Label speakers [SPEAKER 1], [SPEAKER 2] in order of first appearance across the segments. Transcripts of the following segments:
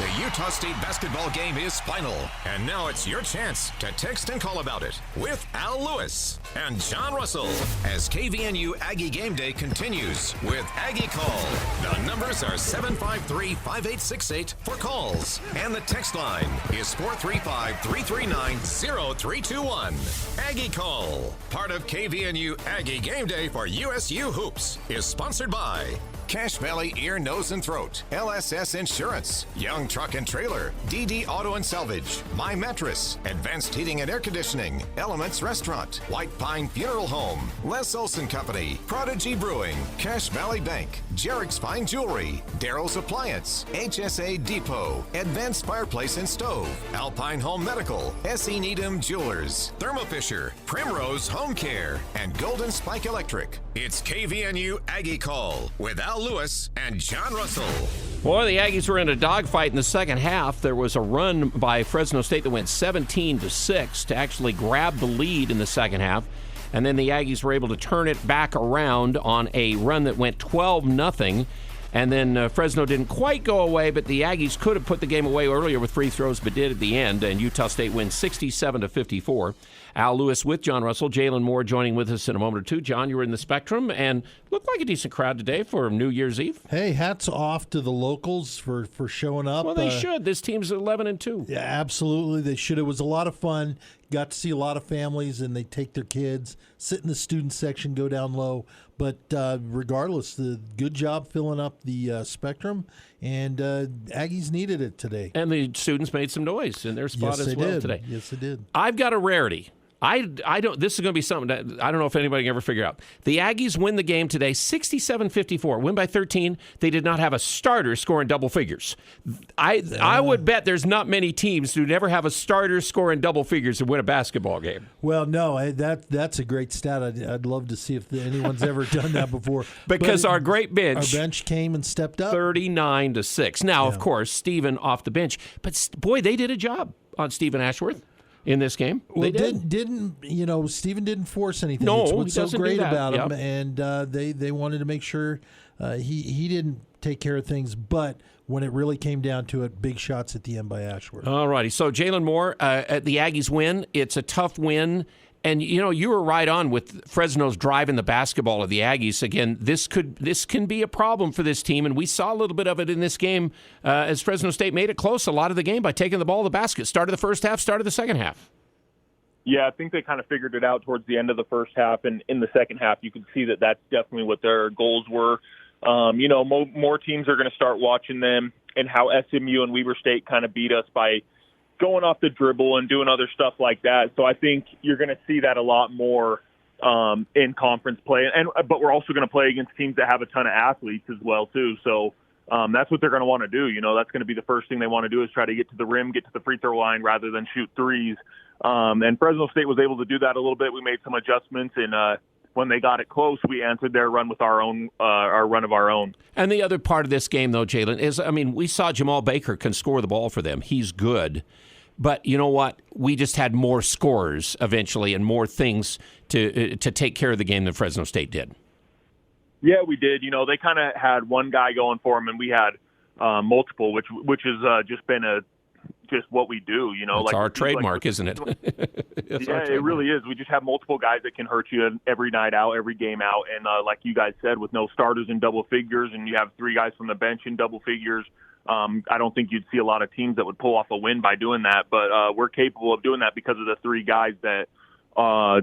[SPEAKER 1] The Utah State basketball game is final, and now it's your chance to text and call about it with Al Lewis and John Russell as KVNU Aggie Game Day continues with Aggie Call. The numbers are 753-5868 for calls, and the text line is 435-339-0321. Aggie Call, part of KVNU Aggie Game Day for USU Hoops, is sponsored by Cache Valley Ear, Nose, and Throat, LSS Insurance, Young Truck and Trailer, DD Auto and Salvage, My Mattress, Advanced Heating and Air Conditioning, Elements Restaurant, White Pine Funeral Home, Les Olson Company, Prodigy Brewing, Cache Valley Bank, Jarek's Fine Jewelry, Darrow's Appliance, HSA Depot, Advanced Fireplace and Stove, Alpine Home Medical, S.E. Needham Jewelers, Thermo Fisher, Primrose Home Care, and Golden Spike Electric. It's KVNU Aggie Call with Al Lewis and John Russell.
[SPEAKER 2] Boy, the Aggies were in a dogfight in the second half. There was a run by Fresno State that went 17-6 to actually grab the lead in the second half. And then the Aggies were able to turn it back around on a run that went 12-0. And then Fresno didn't quite go away, but the Aggies could have put the game away earlier with free throws, but did at the end. And Utah State wins 67-54. Al Lewis with John Russell. Jalen Moore joining with us in a moment or two. John, you were in the Spectrum and looked like a decent crowd today for New Year's Eve.
[SPEAKER 3] Hey, hats off to the locals for showing up.
[SPEAKER 2] Well, they should. This team's 11-2.
[SPEAKER 3] Yeah, absolutely. They should. It was a lot of fun. Got to see a lot of families, and they take their kids, sit in the student section, go down low. But regardless, the good job filling up the Spectrum, and Aggies needed it today.
[SPEAKER 2] And the students made some noise in their spot as well today.
[SPEAKER 3] Yes, they did.
[SPEAKER 2] I've got a rarity. I don't. This is going to be something that I don't know if anybody can ever figure out. The Aggies win the game today, 67-54. Win by 13. They did not have a starter scoring double figures. I would bet there's not many teams who never have a starter scoring double figures to win a basketball game.
[SPEAKER 3] Well, no, that's a great stat. I'd love to see if anyone's ever done that before.
[SPEAKER 2] Because our great bench,
[SPEAKER 3] came and stepped up,
[SPEAKER 2] 39-6. Now, of course, Stephen off the bench, but boy, they did a job on Stephen Ashworth in this game.
[SPEAKER 3] Well, didn't Stephen didn't force anything.
[SPEAKER 2] No,
[SPEAKER 3] it's what's so great about him,
[SPEAKER 2] yep.
[SPEAKER 3] And they wanted to make sure he didn't take care of things, but when it really came down to it, big shots at the end by Ashworth.
[SPEAKER 2] All righty, so Jalen Moore, at the Aggies win. It's a tough win. And, you were right on with Fresno's driving the basketball of the Aggies. Again, this can be a problem for this team, and we saw a little bit of it in this game as Fresno State made it close a lot of the game by taking the ball to the basket. Started the first half, started the second half.
[SPEAKER 4] Yeah, I think they kind of figured it out towards the end of the first half, and in the second half you could see that that's definitely what their goals were. More teams are going to start watching them and how SMU and Weber State kind of beat us by going off the dribble and doing other stuff like that. So I think you're going to see that a lot more in conference play. But we're also going to play against teams that have a ton of athletes as well, too. So that's what they're going to want to do. That's going to be the first thing they want to do is try to get to the rim, get to the free throw line rather than shoot threes. And Fresno State was able to do that a little bit. We made some adjustments, and when they got it close, we answered their run with our run of our own. And
[SPEAKER 2] the other part of this game, though, Jalen, is, we saw Jamal Baker can score the ball for them. He's good. But you know what? We just had more scorers eventually and more things to take care of the game than Fresno State did.
[SPEAKER 4] Yeah, we did. They kind of had one guy going for them, and we had multiple, which has just been just what we do.
[SPEAKER 2] It's our trademark, isn't it?
[SPEAKER 4] Yeah, it really is. We just have multiple guys that can hurt you every night out, every game out. And like you guys said, with no starters in double figures, and you have three guys from the bench in double figures, I don't think you'd see a lot of teams that would pull off a win by doing that. But we're capable of doing that because of the three guys that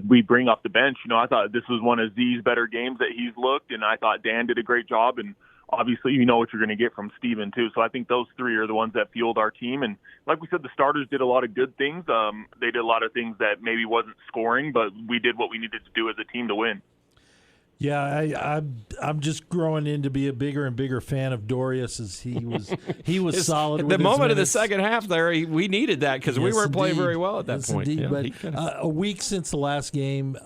[SPEAKER 4] we bring off the bench. I thought this was one of Z's better games that he's looked, and I thought Dan did a great job. And obviously, you know what you're going to get from Steven, too. So I think those three are the ones that fueled our team. And like we said, the starters did a lot of good things. They did a lot of things that maybe wasn't scoring, but we did what we needed to do as a team to win.
[SPEAKER 3] Yeah, I'm just growing in to be a bigger and bigger fan of Dorius as he was solid.
[SPEAKER 2] At
[SPEAKER 3] with
[SPEAKER 2] the moment of the
[SPEAKER 3] minutes.
[SPEAKER 2] second half there, we needed that because we weren't playing very well at that point.
[SPEAKER 3] Indeed. Yeah, but a week since the last game,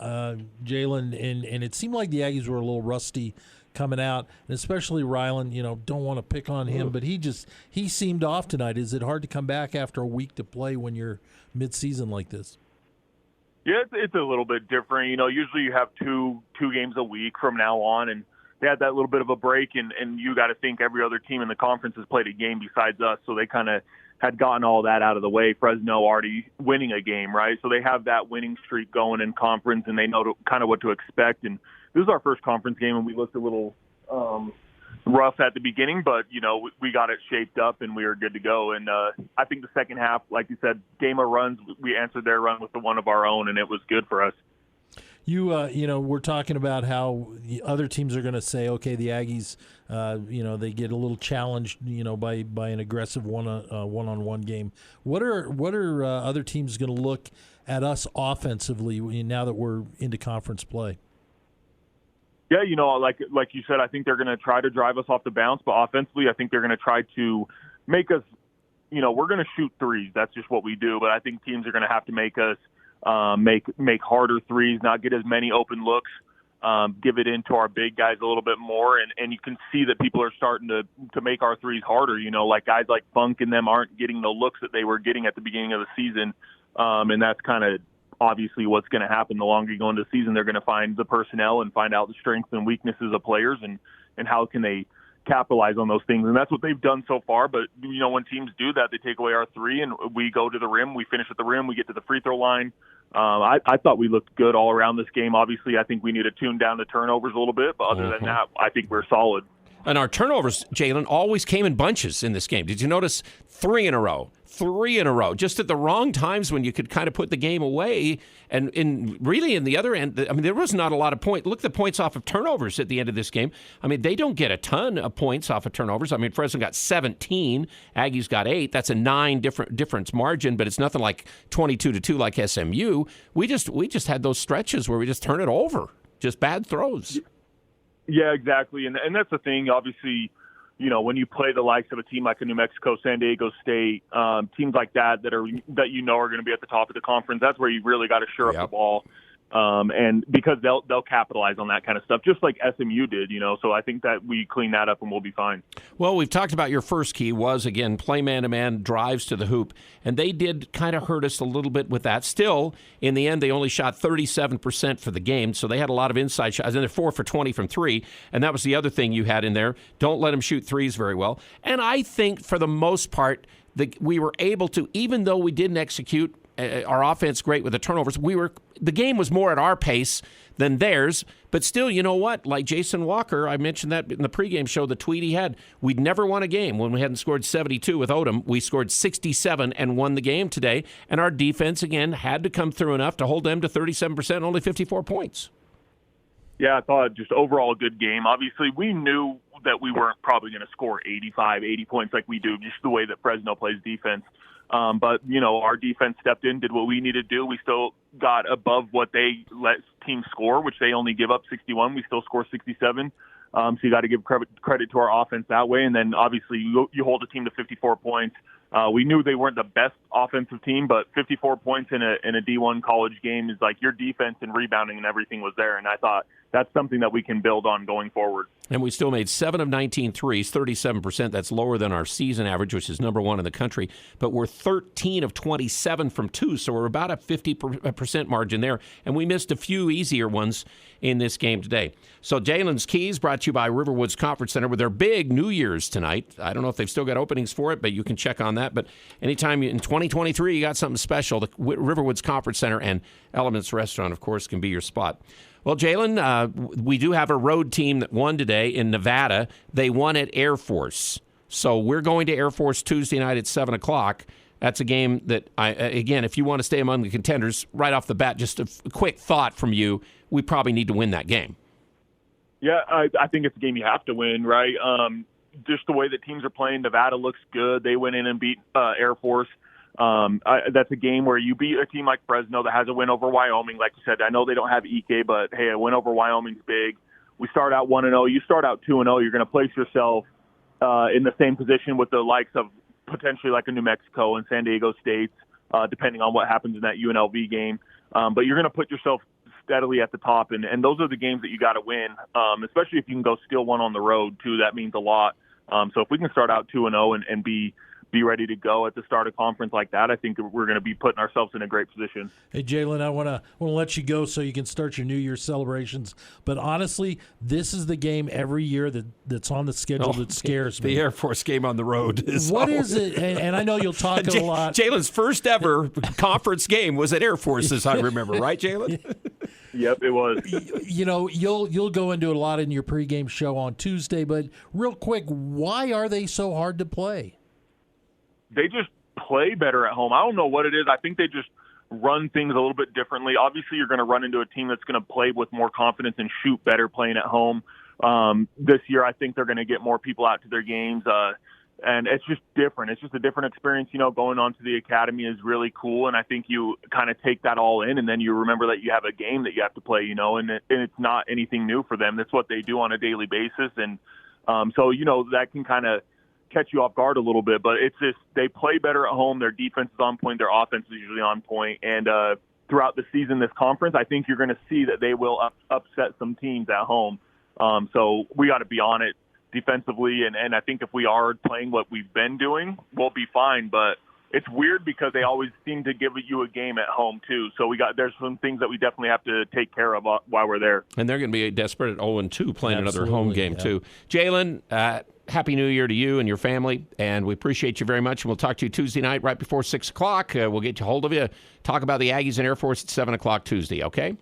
[SPEAKER 3] Jalen, and it seemed like the Aggies were a little rusty coming out, and especially Ryland, don't want to pick on him, but he seemed off tonight. Is it hard to come back after a week to play when you're mid-season like this?
[SPEAKER 4] Yeah, it's a little bit different. Usually you have two games a week from now on, and they had that little bit of a break, and you got to think every other team in the conference has played a game besides us, so they kind of had gotten all that out of the way. Fresno already winning a game, right? So they have that winning streak going in conference, and they know kind of what to expect. And this is our first conference game, and we looked a little rough at the beginning, but, we got it shaped up, and we were good to go. And I think the second half, like you said, game of runs, we answered their run with the one of our own, and it was good for us.
[SPEAKER 3] We're talking about how the other teams are going to say, okay, the Aggies, they get a little challenged, by an aggressive one-on-one game. What are other teams going to look at us offensively now that we're into conference play?
[SPEAKER 4] Yeah, like you said, I think they're going to try to drive us off the bounce, but offensively, I think they're going to try to make us, we're going to shoot threes. That's just what we do. But I think teams are going to have to make us make harder threes, not get as many open looks, give it into our big guys a little bit more. And you can see that people are starting to make our threes harder. Like guys like Funk and them aren't getting the looks that they were getting at the beginning of the season. And that's kind of obviously what's going to happen. The longer you go into the season, they're going to find the personnel and find out the strengths and weaknesses of players and how can they capitalize on those things. And that's what they've done so far. But, when teams do that, they take away our three and we go to the rim, we finish at the rim, we get to the free throw line. I thought we looked good all around this game. Obviously, I think we need to tune down the turnovers a little bit. But other than that, I think we're solid.
[SPEAKER 2] And our turnovers, Jalen, always came in bunches in this game. Did you notice 3 in a row, just at the wrong times when you could kind of put the game away? And really in the other end, there was not a lot of points. Look at the points off of turnovers at the end of this game. They don't get a ton of points off of turnovers. Fresno got 17. Aggies got 8. That's a 9 difference margin, but it's nothing like 22-2 like SMU. We just had those stretches where we just turn it over. Just bad throws.
[SPEAKER 4] Yeah, exactly. And that's the thing, obviously, when you play the likes of a team like a New Mexico, San Diego State, teams like that are going to be at the top of the conference, that's where you really got to shore up the ball. And because they'll capitalize on that kind of stuff, just like SMU did, So I think that we clean that up and we'll be fine.
[SPEAKER 2] Well, we've talked about your first key was, again, play man-to-man, drives to the hoop, and they did kind of hurt us a little bit with that. Still, in the end, they only shot 37% for the game, so they had a lot of inside shots, and they're 4 for 20 from 3, and that was the other thing you had in there. Don't let them shoot threes very well. And I think, for the most part, we were able to, even though we didn't execute our offense great with the turnovers, the game was more at our pace than theirs. But still, you know what? Like Jason Walker, I mentioned that in the pregame show, the tweet he had, we'd never won a game when we hadn't scored 72 with Odom. We scored 67 and won the game today. And our defense, again, had to come through enough to hold them to 37%, only 54 points.
[SPEAKER 4] Yeah, I thought just overall a good game. Obviously, we knew that we weren't probably going to score 85, 80 points like we do, just the way that Fresno plays defense. But, our defense stepped in, did what we needed to do. We still got above what they let teams score, which they only give up 61. We still score 67. So you got to give credit to our offense that way. And then, obviously, you hold a team to 54 points. We knew they weren't the best offensive team, but 54 points in a D1 college game is like your defense and rebounding and everything was there. And I thought that's something that we can build on going forward.
[SPEAKER 2] And we still made 7 of 19 threes, 37%. That's lower than our season average, which is number 1 in the country. But we're 13 of 27 from 2, so we're about a 50% margin there. And we missed a few easier ones in this game today. So Jalen's Keys brought to you by Riverwoods Conference Center with their big New Year's tonight. I don't know if they've still got openings for it, but you can check on that. But anytime in 2023 you got something special, the Riverwoods Conference Center and Elements Restaurant, of course, can be your spot. Well, Jalen, we do have a road team that won today in Nevada. They won at Air Force. So we're going to Air Force Tuesday night at 7 o'clock. That's a game that, again, if you want to stay among the contenders, right off the bat, just a quick thought from you, we probably need to win that game. Yeah,
[SPEAKER 4] I think it's a game you have to win, right? Just the way that teams are playing, Nevada looks good. They went in and beat Air Force. That's a game where you beat a team like Fresno that has a win over Wyoming. Like you said, I know they don't have Ike, but hey, a win over Wyoming's big. We start out 1-0. You start out 2-0. You're going to place yourself in the same position with the likes of potentially like a New Mexico and San Diego State, depending on what happens in that UNLV game. But you're going to put yourself steadily at the top, and those are the games that you got to win, especially if you can go steal one on the road, too. That means a lot. So if we can start out 2-0 and be be ready to go at the start of conference like that, I think we're going to be putting ourselves in a great position.
[SPEAKER 3] Hey, Jalen, I want to let you go so you can start your New Year's celebrations. But honestly, this is the game every year that's on the schedule that scares me.
[SPEAKER 2] The Air Force game on the road.
[SPEAKER 3] What is it? And I know you'll talk a lot.
[SPEAKER 2] Jalen's first ever conference game was at Air Force, as I remember, right, Jalen?
[SPEAKER 4] Yep, it was.
[SPEAKER 3] You know, you'll go into a lot in your pregame show on Tuesday, but real quick, why are they so hard to play?
[SPEAKER 4] They just play better at home. I don't know what it is. I think they just run things a little bit differently. Obviously, you're going to run into a team that's going to play with more confidence and shoot better playing at home. This year, I think they're going to get more people out to their games, and it's just different. It's just a different experience. You know, going on to the academy is really cool, and I think you kind of take that all in, and then you remember that you have a game that you have to play, you know, and it's not anything new for them. That's what they do on a daily basis, and so, you know, that can kind of catch you off guard a little bit, but it's just they play better at home. Their defense is on point. Their offense is usually on point. And throughout the season, this conference, I think you're going to see that they will upset some teams at home. So we got to be on it defensively, and I think if we are playing what we've been doing, we'll be fine. But it's weird because they always seem to give you a game at home too. So there's some things that we definitely have to take care of while we're there.
[SPEAKER 2] And they're going to be desperate at 0-2 playing another home game too. Jalen, Happy New Year to you and your family, and we appreciate you very much. And we'll talk to you Tuesday night right before 6 o'clock. We'll get you a hold of you, talk about the Aggies and Air Force at 7 o'clock Tuesday, okay?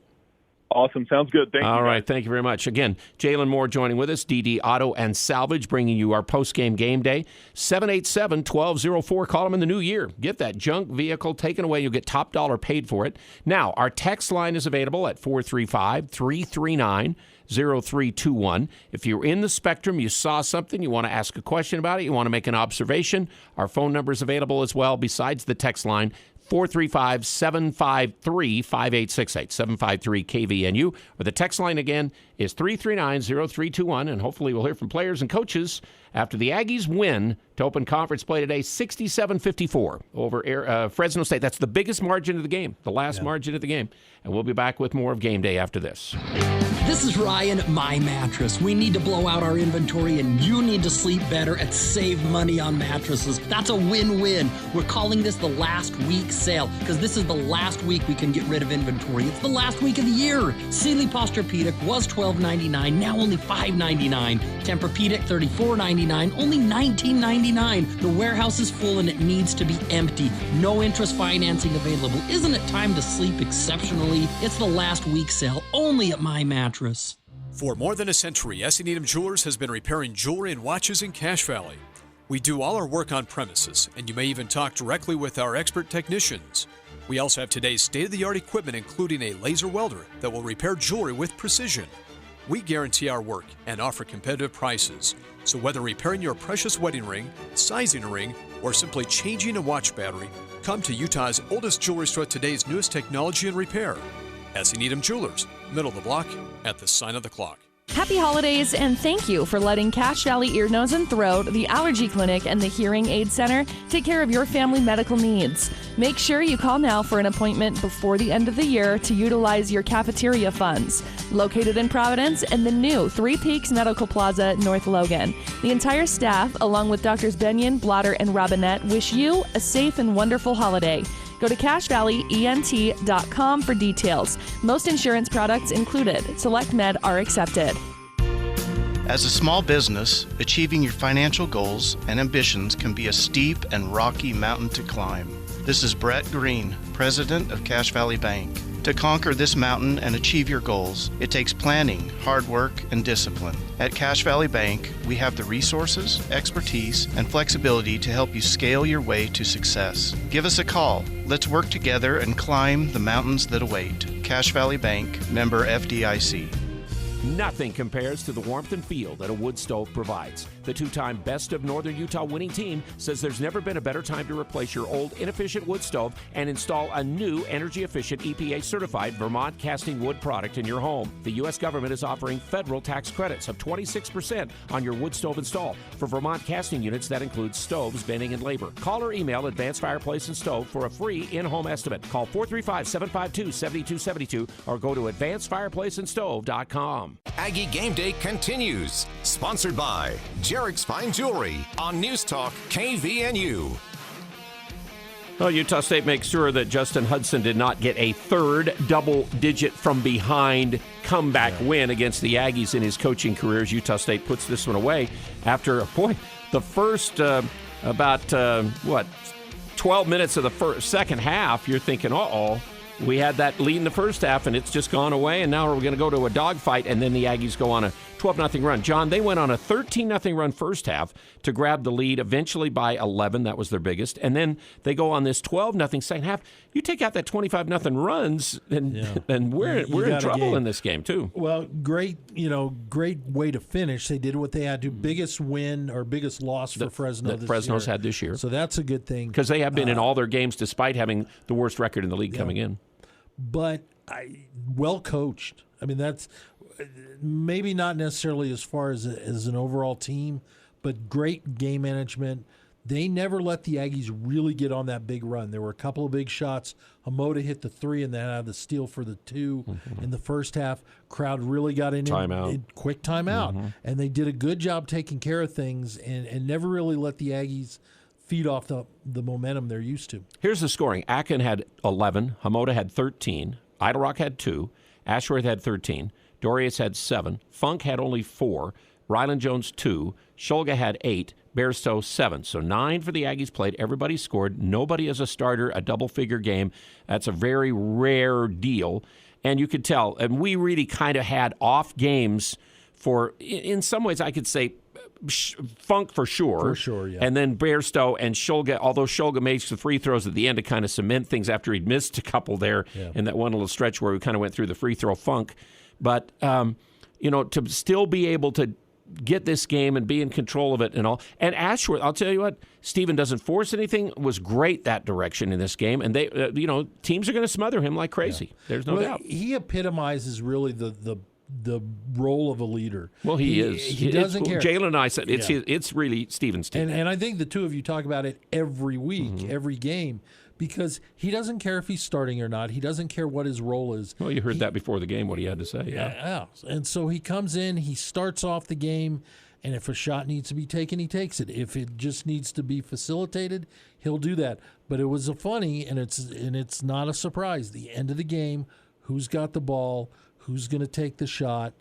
[SPEAKER 4] Awesome. Sounds good. Thank you.
[SPEAKER 2] All right. Thank you very much. Again, Jalen Moore joining with us, DD Auto and Salvage, bringing you our post-game game day. 787-1204. Call them in the new year. Get that junk vehicle taken away. You'll get top dollar paid for it. Now, our text line is available at 435-339-0321. If you're in the spectrum, you saw something, you want to ask a question about it, you want to make an observation, our phone number is available as well besides the text line, 435-753-5868, 753-KVNU. Or the text line again is 339-0321, and hopefully we'll hear from players and coaches after the Aggies win to open conference play today, 67-54 over Fresno State. That's the biggest margin of the game, the last margin of the game. And we'll be back with more of Game Day after this.
[SPEAKER 5] This is Ryan, My Mattress. We need to blow out our inventory, and you need to sleep better and save money on mattresses. That's a win-win. We're calling this the last week sale because this is the last week we can get rid of inventory. It's the last week of the year. Sealy Posturepedic was $12.99, now only $5.99. Tempur-Pedic $34.99, only $19.99. The warehouse is full and it needs to be empty. No interest financing available. Isn't it time to sleep exceptionally? It's the last week sale, only at My Mattress.
[SPEAKER 6] For more than a century, S. Needham Jewelers has been repairing jewelry and watches in Cache Valley. We do all our work on premises, and you may even talk directly with our expert technicians. We also have today's state-of-the-art equipment, including a laser welder that will repair jewelry with precision. We guarantee our work and offer competitive prices. So whether repairing your precious wedding ring, sizing a ring, or simply changing a watch battery, come to Utah's oldest jewelry store with today's newest technology and repair. S. Needham Jewelers, middle of the block, at the sign of the clock.
[SPEAKER 7] Happy holidays, and thank you for letting Cache Valley Ear, Nose, and Throat, the Allergy Clinic, and the Hearing Aid Center take care of your family medical needs. Make sure you call now for an appointment before the end of the year to utilize your cafeteria funds. Located in Providence and the new Three Peaks Medical Plaza, North Logan. The entire staff, along with Drs. Benyon, Blotter, and Robinette, wish you a safe and wonderful holiday. Go to CacheValleyENT.com for details. Most insurance products included. Select Med are accepted.
[SPEAKER 8] As a small business, achieving your financial goals and ambitions can be a steep and rocky mountain to climb. This is Brett Green, president of Cache Valley Bank. To conquer this mountain and achieve your goals, it takes planning, hard work, and discipline. At Cache Valley Bank, we have the resources, expertise, and flexibility to help you scale your way to success. Give us a call. Let's work together and climb the mountains that await. Cache Valley Bank, member FDIC.
[SPEAKER 2] Nothing compares to the warmth and feel that a wood stove provides. The two-time Best of Northern Utah winning team says there's never been a better time to replace your old inefficient wood stove and install a new energy-efficient EPA-certified Vermont casting wood product in your home. The U.S. government is offering federal tax credits of 26% on your wood stove install. For Vermont casting units, that includes stoves, vending, and labor. Call or email Advanced Fireplace and Stove for a free in-home estimate. Call 435-752-7272 or go to advancedfireplaceandstove.com.
[SPEAKER 1] USU.com. Aggie Game Day continues. Sponsored by Jarek's Fine Jewelry on News Talk KVNU.
[SPEAKER 2] Well, Utah State makes sure that Justin Hudson did not get a third double-digit from behind comeback win against the Aggies in his coaching career. As Utah State puts this one away after, the first 12 minutes of the second half, you're thinking, we had that lead in the first half, and it's just gone away, and now we're going to go to a dogfight, and then the Aggies go on a 12-0 run. John, they went on a 13-0 run first half to grab the lead, eventually by 11. That was their biggest. And then they go on this 12-0 second half. You take out that 25-0 runs, and we're in trouble in this game, too.
[SPEAKER 3] Well, great way to finish. They did what they had to. Biggest win or biggest loss for Fresno this
[SPEAKER 2] Fresno's
[SPEAKER 3] year.
[SPEAKER 2] had this year.
[SPEAKER 3] So that's a good thing.
[SPEAKER 2] Because they have been in all their games despite having the worst record in the league coming in.
[SPEAKER 3] But well coached. I mean, that's maybe not necessarily as far as an overall team, but great game management. They never let the Aggies really get on that big run. There were a couple of big shots. Hamoda hit the 3 and then had the steal for the 2 in the first half. Crowd really got in quick timeout. And they did a good job taking care of things and never really let the Aggies feed off the momentum they're used to.
[SPEAKER 2] Here's the scoring. Akin had 11. Hamoda had 13. Idlerock had 2. Ashworth had 13. Dorius had 7. Funk had only 4. Ryland Jones 2. Shulga had 8. Bairstow 7. So 9 for the Aggies played. Everybody scored. Nobody as a starter, a double-figure game. That's a very rare deal. And you could tell. And we really kind of had off games for, in some ways, I could say, Funk for sure.
[SPEAKER 3] For sure, yeah.
[SPEAKER 2] And then Bairstow and Shulga, although Shulga made the free throws at the end to kind of cement things after he'd missed a couple there in that one little stretch where we kind of went through the free throw funk. But, to still be able to get this game and be in control of it and all. And Ashworth, I'll tell you what, Steven doesn't force anything, was great that direction in this game. And they, teams are going to smother him like crazy. Yeah. There's no doubt.
[SPEAKER 3] He epitomizes really the role of a leader.
[SPEAKER 2] Well, he is.
[SPEAKER 3] He doesn't care.
[SPEAKER 2] Jalen and I said it's really Steven's team.
[SPEAKER 3] And I think the two of you talk about it every week, every game, because he doesn't care if he's starting or not. He doesn't care what his role is.
[SPEAKER 2] Well, you heard that before the game, what he had to say.
[SPEAKER 3] Yeah. And so he comes in, he starts off the game, and if a shot needs to be taken, he takes it. If it just needs to be facilitated, he'll do that. But it was funny, and it's not a surprise. The end of the game, who's got the ball, who's going to take the shot?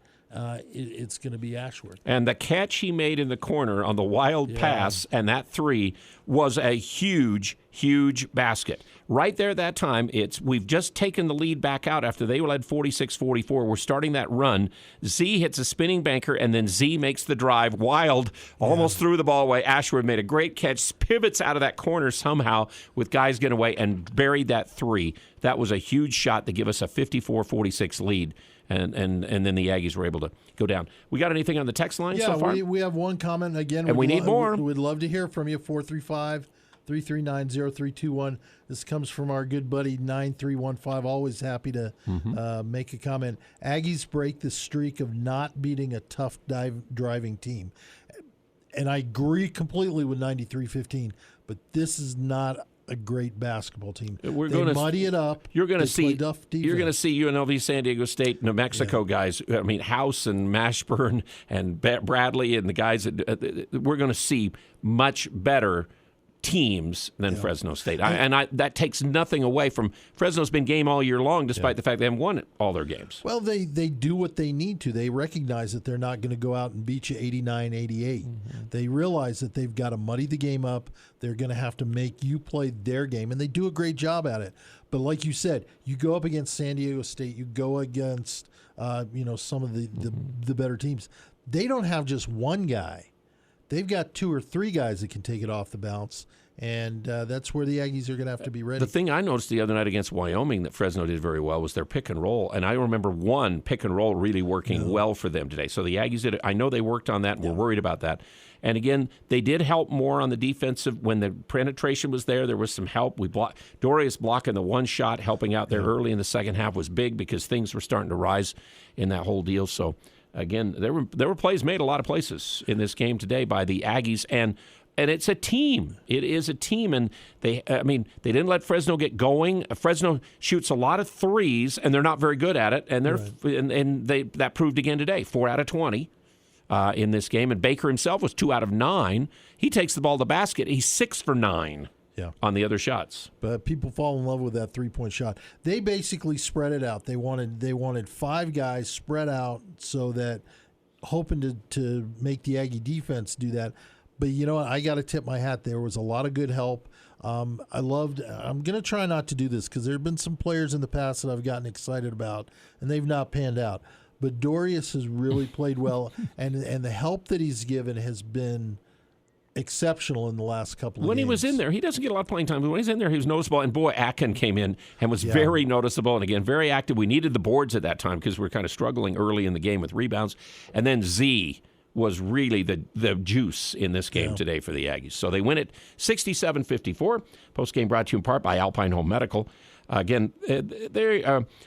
[SPEAKER 3] It's going to be Ashworth.
[SPEAKER 2] And the catch he made in the corner on the wild pass and that 3 was a huge, huge basket. Right there at that time, we've just taken the lead back out after they led 46-44. We're starting that run. Z hits a spinning banker, and then Z makes the drive. Wild almost threw the ball away. Ashworth made a great catch, pivots out of that corner somehow with guys getting away, and buried that 3. That was a huge shot to give us a 54-46 lead. And then the Aggies were able to go down. We got anything on the text line so far?
[SPEAKER 3] We have one comment again.
[SPEAKER 2] And we need more.
[SPEAKER 3] We'd love to hear from you. 435-339-0321. This comes from our good buddy 9315. Always happy to make a comment. Aggies break the streak of not beating a tough driving team. And I agree completely with 9315, but this is not a great basketball team. They muddy it up.
[SPEAKER 2] You're going to see
[SPEAKER 3] UNLV,
[SPEAKER 2] San Diego State, New Mexico guys. I mean, House and Mashburn and Bradley and the guys. We're going to see much better teams than Fresno State. That takes nothing away from Fresno's been game all year long, despite the fact they haven't won all their games.
[SPEAKER 3] Well, they do what they need to. They recognize that they're not going to go out and beat you 89-88. They realize that they've got to muddy the game up. They're going to have to make you play their game, and they do a great job at it. But like you said, you go up against San Diego State, you go against some of the better teams. They don't have just one guy. They've got 2 or 3 guys that can take it off the bounce, and that's where the Aggies are going to have to be ready.
[SPEAKER 2] The thing I noticed the other night against Wyoming that Fresno did very well was their pick and roll, and I remember one pick and roll really working well for them today. So the Aggies did it. I know they worked on that and were worried about that. And again, they did help more on the defensive when the penetration was there. There was some help. Dorius blocking the one shot, helping out there early in the second half was big because things were starting to rise in that whole deal. So again, there were plays made a lot of places in this game today by the Aggies. And And it's a team. It is a team, and they didn't let Fresno get going. Fresno shoots a lot of threes, and they're not very good at it. And that proved again today. 4 out of 20 in this game. And Baker himself was 2 out of 9. He takes the ball to the basket. He's 6 for 9 on the other shots.
[SPEAKER 3] But people fall in love with that 3-point shot. They basically spread it out. They wanted 5 guys spread out so that hoping to make the Aggie defense do that. But you know what? I got to tip my hat. There was a lot of good help. I'm going to try not to do this because there have been some players in the past that I've gotten excited about, and they've not panned out. But Dorius has really played well, and the help that he's given has been exceptional in the last couple of games.
[SPEAKER 2] When he was in there, he doesn't get a lot of playing time, but when he's in there, he was noticeable. And boy, Akin came in and was very noticeable, and again, very active. We needed the boards at that time because we were kind of struggling early in the game with rebounds. And then Z was really the juice in this game today for the Aggies. So they win it 67-54. Postgame brought to you in part by Alpine Home Medical. Again,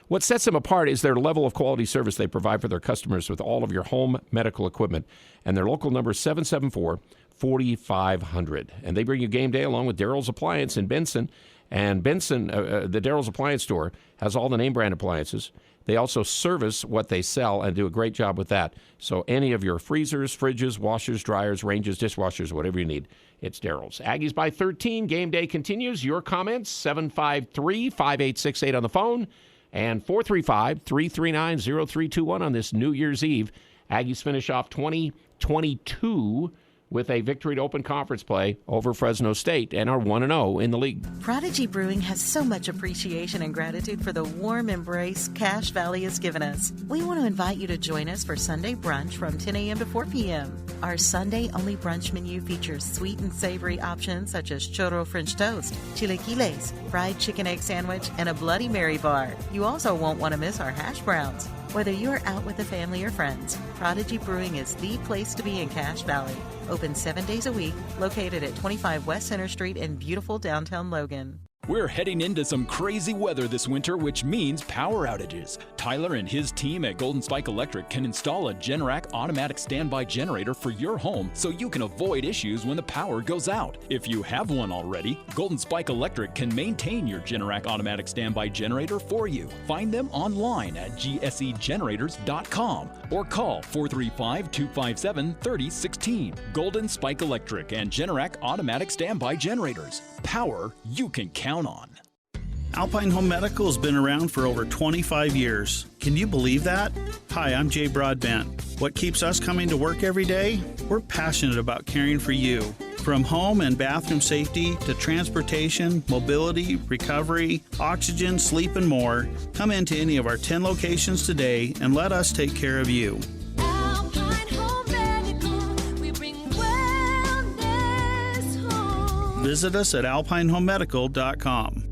[SPEAKER 2] what sets them apart is their level of quality service they provide for their customers with all of your home medical equipment. And their local number is 774-4500. And they bring you game day along with Daryl's Appliance in Benson. And Benson, the Daryl's Appliance Store, has all the name brand appliances. They also service what they sell and do a great job with that. So any of your freezers, fridges, washers, dryers, ranges, dishwashers, whatever you need, it's Daryl's. Aggies by 13. Game day continues. Your comments, 753-5868 on the phone and 435-339-0321 on this New Year's Eve. Aggies finish off 2022 with a victory to open conference play over Fresno State and are 1-0 in the league.
[SPEAKER 9] Prodigy Brewing has so much appreciation and gratitude for the warm embrace Cache Valley has given us. We want to invite you to join us for Sunday brunch from 10 a.m. to 4 p.m. Our Sunday-only brunch menu features sweet and savory options such as churro French toast, chilaquiles, fried chicken egg sandwich, and a Bloody Mary bar. You also won't want to miss our hash browns. Whether you're out with a family or friends, Prodigy Brewing is the place to be in Cache Valley. Open 7 days a week, located at 25 West Center Street in beautiful downtown Logan.
[SPEAKER 10] We're heading into some crazy weather this winter, which means power outages. Tyler and his team at Golden Spike Electric can install a Generac automatic standby generator for your home so you can avoid issues when the power goes out. If you have one already, Golden Spike Electric can maintain your Generac automatic standby generator for you. Find them online at gsegenerators.com or call 435-257-3016. Golden Spike Electric and Generac automatic standby generators. Power you can count on.
[SPEAKER 11] Alpine Home Medical has been around for over 25 years. Can you believe that? Hi, I'm Jay Broadbent. What keeps us coming to work every day? We're passionate about caring for you. From home and bathroom safety to transportation, mobility, recovery, oxygen, sleep, and more, come into any of our 10 locations today and let us take care of you. Visit us at alpinehomemedical.com.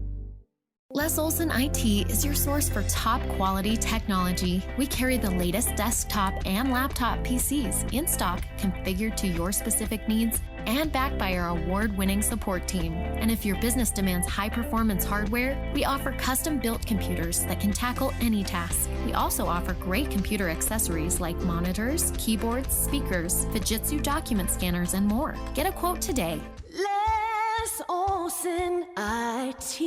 [SPEAKER 12] Les Olson IT is your source for top quality technology. We carry the latest desktop and laptop PCs in stock, configured to your specific needs, and backed by our award-winning support team. And if your business demands high-performance hardware, we offer custom-built computers that can tackle any task. We also offer great computer accessories like monitors, keyboards, speakers, Fujitsu document scanners, and more. Get a quote today. Les Olson IT.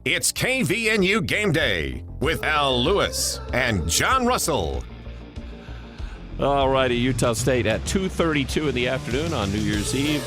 [SPEAKER 1] It's KVNU Game Day with Al Lewis and John Russell.
[SPEAKER 2] All righty, Utah State at 2:32 in the afternoon on New Year's Eve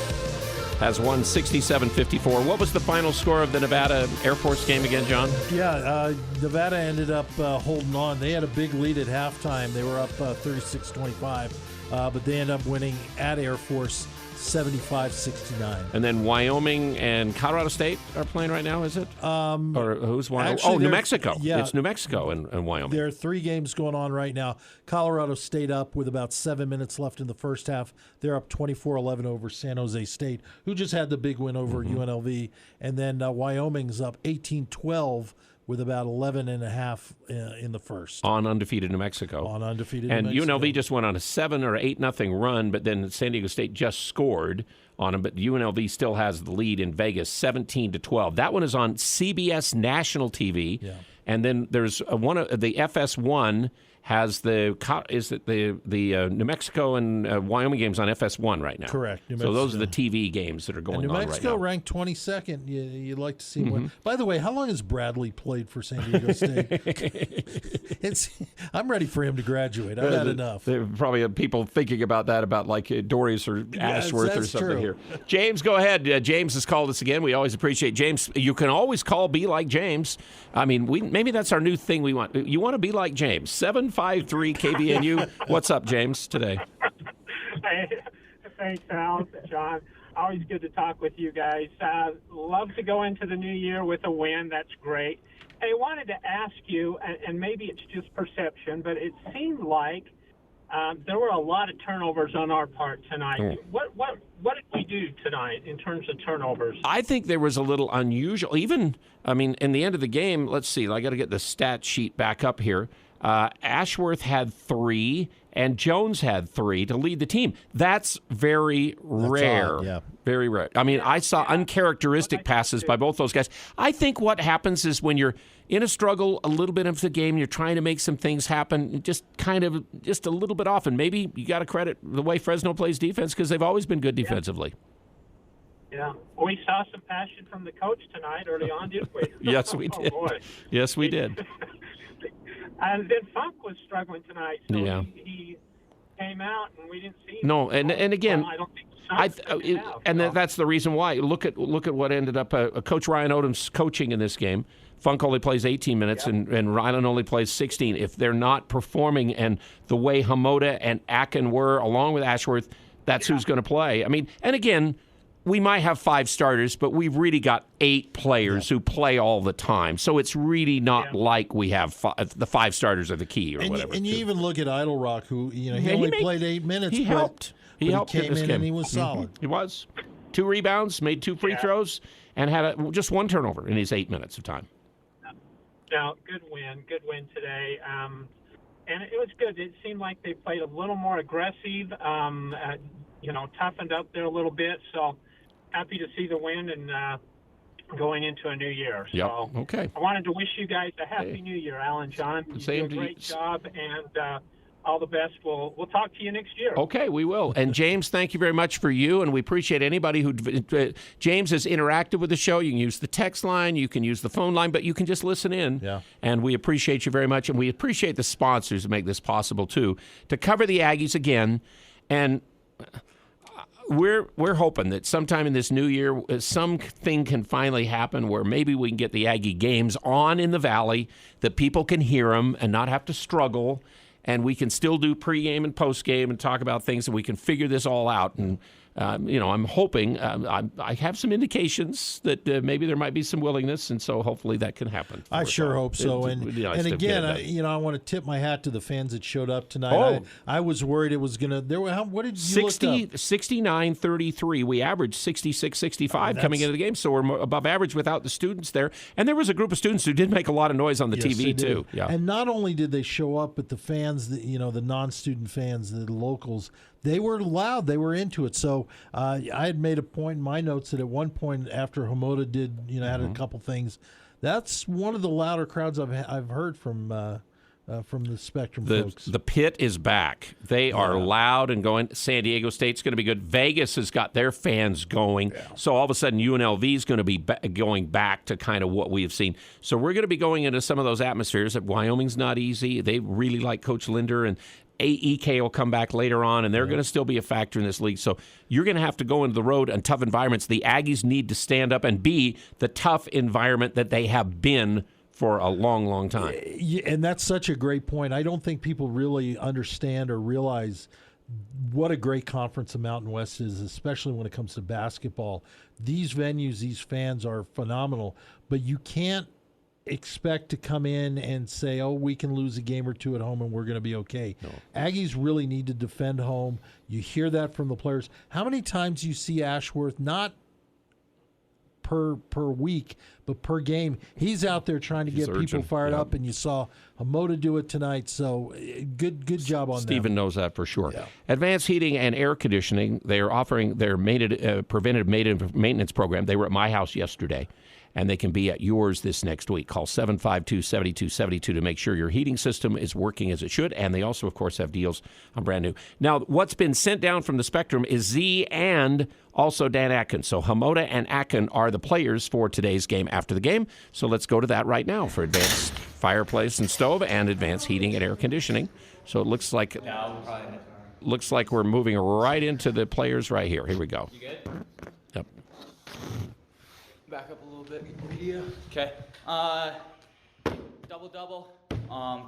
[SPEAKER 2] has won 67-54. What was the final score of the Nevada Air Force game again, John?
[SPEAKER 3] Yeah, Nevada ended up holding on. They had a big lead at halftime. They were up 36-25, but they ended up winning at Air Force 75-69.
[SPEAKER 2] And then Wyoming and Colorado State are playing right now, is it? Or who's Wyoming?
[SPEAKER 3] Actually,
[SPEAKER 2] New Mexico.
[SPEAKER 3] Yeah,
[SPEAKER 2] it's New Mexico and Wyoming.
[SPEAKER 3] There are 3 games going on right now. Colorado State up with about 7 minutes left in the first half. They're up 24-11 over San Jose State, who just had the big win over UNLV. And then Wyoming's up 18-12 with about 11 and a half in the first.
[SPEAKER 2] On undefeated New Mexico. And UNLV just went on a 7 or 8-0 run, but then San Diego State just scored on them. But UNLV still has the lead in Vegas, 17-12. That one is on CBS national TV.
[SPEAKER 3] Yeah.
[SPEAKER 2] And then there's the FS1 has the New Mexico and Wyoming games on FS1 right now.
[SPEAKER 3] Correct.
[SPEAKER 2] So those are the TV games that are going on right now.
[SPEAKER 3] New Mexico ranked 22nd. You'd like to see one. By the way, how long has Bradley played for San Diego State? I'm ready for him to graduate. I've had enough.
[SPEAKER 2] There are probably people thinking about that, about like Doris or Ashworth or something here. James, go ahead. James has called us again. We always appreciate James. You can always call Be Like James. I mean, maybe that's our new thing we want. You want to be like James. 753 KVNU. What's up, James, today?
[SPEAKER 13] Thanks, Al, John. Always good to talk with you guys. Love to go into the new year with a win. That's great. I wanted to ask you, and maybe it's just perception, but it seemed like there were a lot of turnovers on our part tonight. What did we do tonight in terms of turnovers?
[SPEAKER 2] I think there was a little unusual. Even, I mean, in the end of the game, let's see. I got to get the stat sheet back up here. Ashworth had 3, and Jones had 3 to lead the team. That's very rare.
[SPEAKER 3] Odd, yeah.
[SPEAKER 2] Very rare. I mean, I saw uncharacteristic passes by both those guys. I think what happens is when you're in a struggle a little bit of the game, you're trying to make some things happen, just a little bit off. And maybe you got to credit the way Fresno plays defense because they've always been good defensively.
[SPEAKER 13] Yeah. We saw some passion from the coach tonight early on, didn't we?
[SPEAKER 2] Yes, we did.
[SPEAKER 13] Oh, boy.
[SPEAKER 2] Yes, we did.
[SPEAKER 13] And then Funk was struggling tonight, so
[SPEAKER 2] yeah.
[SPEAKER 13] he came out and we didn't see him.
[SPEAKER 2] No, and again,
[SPEAKER 13] I don't think
[SPEAKER 2] that's the reason why. Look at what ended up. Coach Ryan Odom's coaching in this game. Funk only plays 18 minutes, and Ryland only plays 16. If they're not performing, and the way Hamoda and Akin were, along with Ashworth, that's who's going to play. I mean, and again, we might have 5 starters, but we've really got 8 players who play all the time. So it's really not like we have the 5 starters are the key or whatever.
[SPEAKER 3] And you even look at Idle Rock, who he only played 8 minutes.
[SPEAKER 2] He helped. He helped
[SPEAKER 3] came in and he was solid.
[SPEAKER 2] He was. 2 rebounds, made 2 free throws, and had just 1 turnover in his 8 minutes of time.
[SPEAKER 13] Now, good win today. And it was good. It seemed like they played a little more aggressive, toughened up there a little bit. So happy to see the win and going into a new year. So
[SPEAKER 2] okay.
[SPEAKER 13] I wanted to wish you guys a happy new year, Al and John. You do a great job, and all the best. We'll talk to you next year.
[SPEAKER 2] Okay, we will. And James, thank you very much for you, and we appreciate anybody who James has interacted with the show. You can use the text line, you can use the phone line, but you can just listen in.
[SPEAKER 3] Yeah.
[SPEAKER 2] And we appreciate you very much, and we appreciate the sponsors that make this possible too. To cover the Aggies again, and we're hoping that sometime in this new year, something can finally happen where maybe we can get the Aggie games on in the Valley, that people can hear them and not have to struggle, and we can still do pregame and postgame and talk about things, and we can figure this all out. And I'm hoping, I have some indications that maybe there might be some willingness, and so hopefully that can happen.
[SPEAKER 3] I sure hope so. And again, I want to tip my hat to the fans that showed up tonight. I was worried it was going to. What did you look up?
[SPEAKER 2] 69-33. We averaged 66-65 coming into the game, so we're above average without the students there. And there was a group of students who did make a lot of noise on the TV too. Yeah.
[SPEAKER 3] And not only did they show up, but the fans, the non-student fans, the locals, they were loud. They were into it. So I had made a point in my notes that at one point after Hamoda had a couple things, that's one of the louder crowds I've heard from the Spectrum folks.
[SPEAKER 2] The pit is back. They are loud and going. San Diego State's going to be good. Vegas has got their fans going. Yeah. So all of a sudden UNLV is going to be going back to kind of what we have seen. So we're going to be going into some of those atmospheres. Wyoming's not easy. They really like Coach Linder, and AEK will come back later on, and they're going to still be a factor in this league. So you're going to have to go into the road and tough environments. The Aggies need to stand up and be the tough environment that they have been for a long, long time.
[SPEAKER 3] And that's such a great point. I don't think people really understand or realize what a great conference the Mountain West is, especially when it comes to basketball. These venues, these fans are phenomenal, but you can't expect to come in and say, we can lose a game or 2 at home and we're going to be okay. No. Aggies really need to defend home. You hear that from the players. How many times you see Ashworth, not per week, but per game, he's out there trying to get people fired up, and you saw Hamoda do it tonight. So good job on
[SPEAKER 2] Stephen knows that for sure.
[SPEAKER 3] Yeah.
[SPEAKER 2] Advanced Heating and Air Conditioning, they are offering their preventative maintenance program. They were at my house yesterday, and they can be at yours this next week. Call 752-7272 to make sure your heating system is working as it should, and they also, of course, have deals on brand new. Now, what's been sent down from the Spectrum is Z and also Dan Atkin. So Hamoda and Atkin are the players for today's game after the game. So let's go to that right now for advanced fireplace and stove and advanced heating and air conditioning. So it looks like we're moving right into the players right here. Here we go.
[SPEAKER 14] You good?
[SPEAKER 2] Yep.
[SPEAKER 14] Back up a little bit. Video. Okay. Double.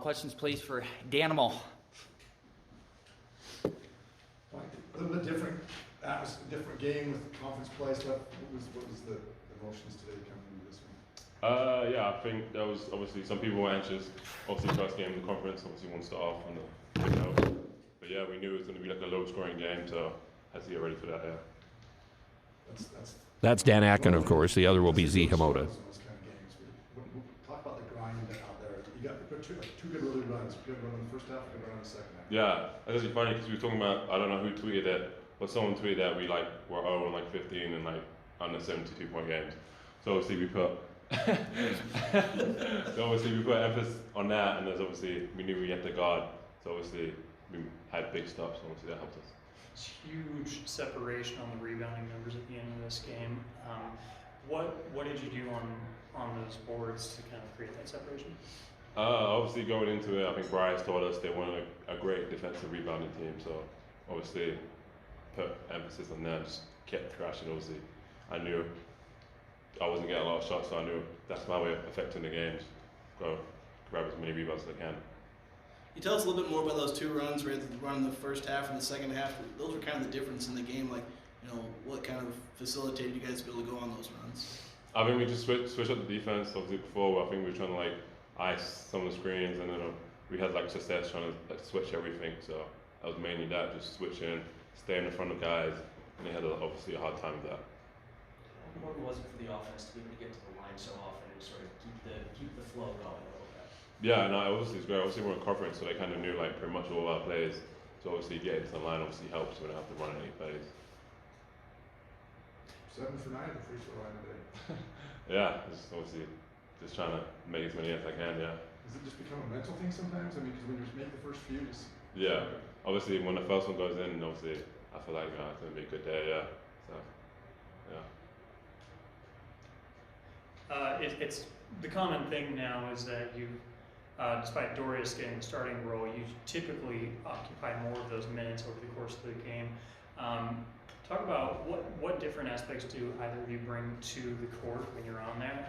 [SPEAKER 14] Questions, please, for Danimal.
[SPEAKER 15] A little bit different atmosphere, different game with conference play stuff. What was the emotions today coming into this one?
[SPEAKER 16] Yeah, I think that was obviously some people were anxious. Obviously, first game of the conference, obviously want to start off on the good note. But yeah, we knew it was going to be like a low-scoring game, so had to get ready for that. Yeah.
[SPEAKER 2] That's Dan Atkin, of course. The other will be Z Hamoda.
[SPEAKER 15] Talk about the grind out there. You got two good really runs. Good run in the first half, good run in the second half.
[SPEAKER 16] Yeah, it's actually funny because we were talking about, I don't know who tweeted it, but someone tweeted that we were 0 and 15 and under 72-point games. So obviously we put emphasis on that, and there's obviously we knew we had to guard. So obviously we had big stops, so obviously that helped us.
[SPEAKER 17] It's huge separation on the rebounding numbers at the end of this game. What did you do on those boards to kind of create that separation?
[SPEAKER 16] Obviously going into it, I think Bryce told us they wanted a great defensive rebounding team, so obviously put emphasis on that, just kept crashing. Obviously I knew I wasn't getting a lot of shots, so I knew that's my way of affecting the game. Just go grab as many rebounds as I can.
[SPEAKER 18] You tell us a little bit more about those two runs, right? The run in the first half and the second half. Those were kind of the difference in the game. What kind of facilitated you guys to be able to go on those runs?
[SPEAKER 16] I think we just switched up the defense. Obviously before, I think we were trying to ice some of the screens, and then we had success trying to switch everything. So that was mainly that, just switching, staying in front of guys, and they had obviously a hard time with that.
[SPEAKER 19] How important was it for the offense to be able to get to the line so often and sort of keep the flow going a little bit?
[SPEAKER 16] Yeah, no, obviously it's great. Obviously we're in conference, so they kind of knew pretty much all our plays. So obviously getting to the line obviously helps. We don't have to run any plays.
[SPEAKER 15] 7 for 9 at the free throw line today.
[SPEAKER 16] Yeah, just obviously just trying to make as many as I can. Yeah.
[SPEAKER 15] Does it just become a mental thing sometimes? I mean, because when you make the first few,
[SPEAKER 16] yeah. Obviously, when the first one goes in, obviously I feel like it's gonna be a good day. Yeah. So, yeah.
[SPEAKER 17] It's the common thing now is that you, despite Dorius getting the starting role, you typically occupy more of those minutes over the course of the game. Talk about what different aspects do either of you bring to the court when you're on there,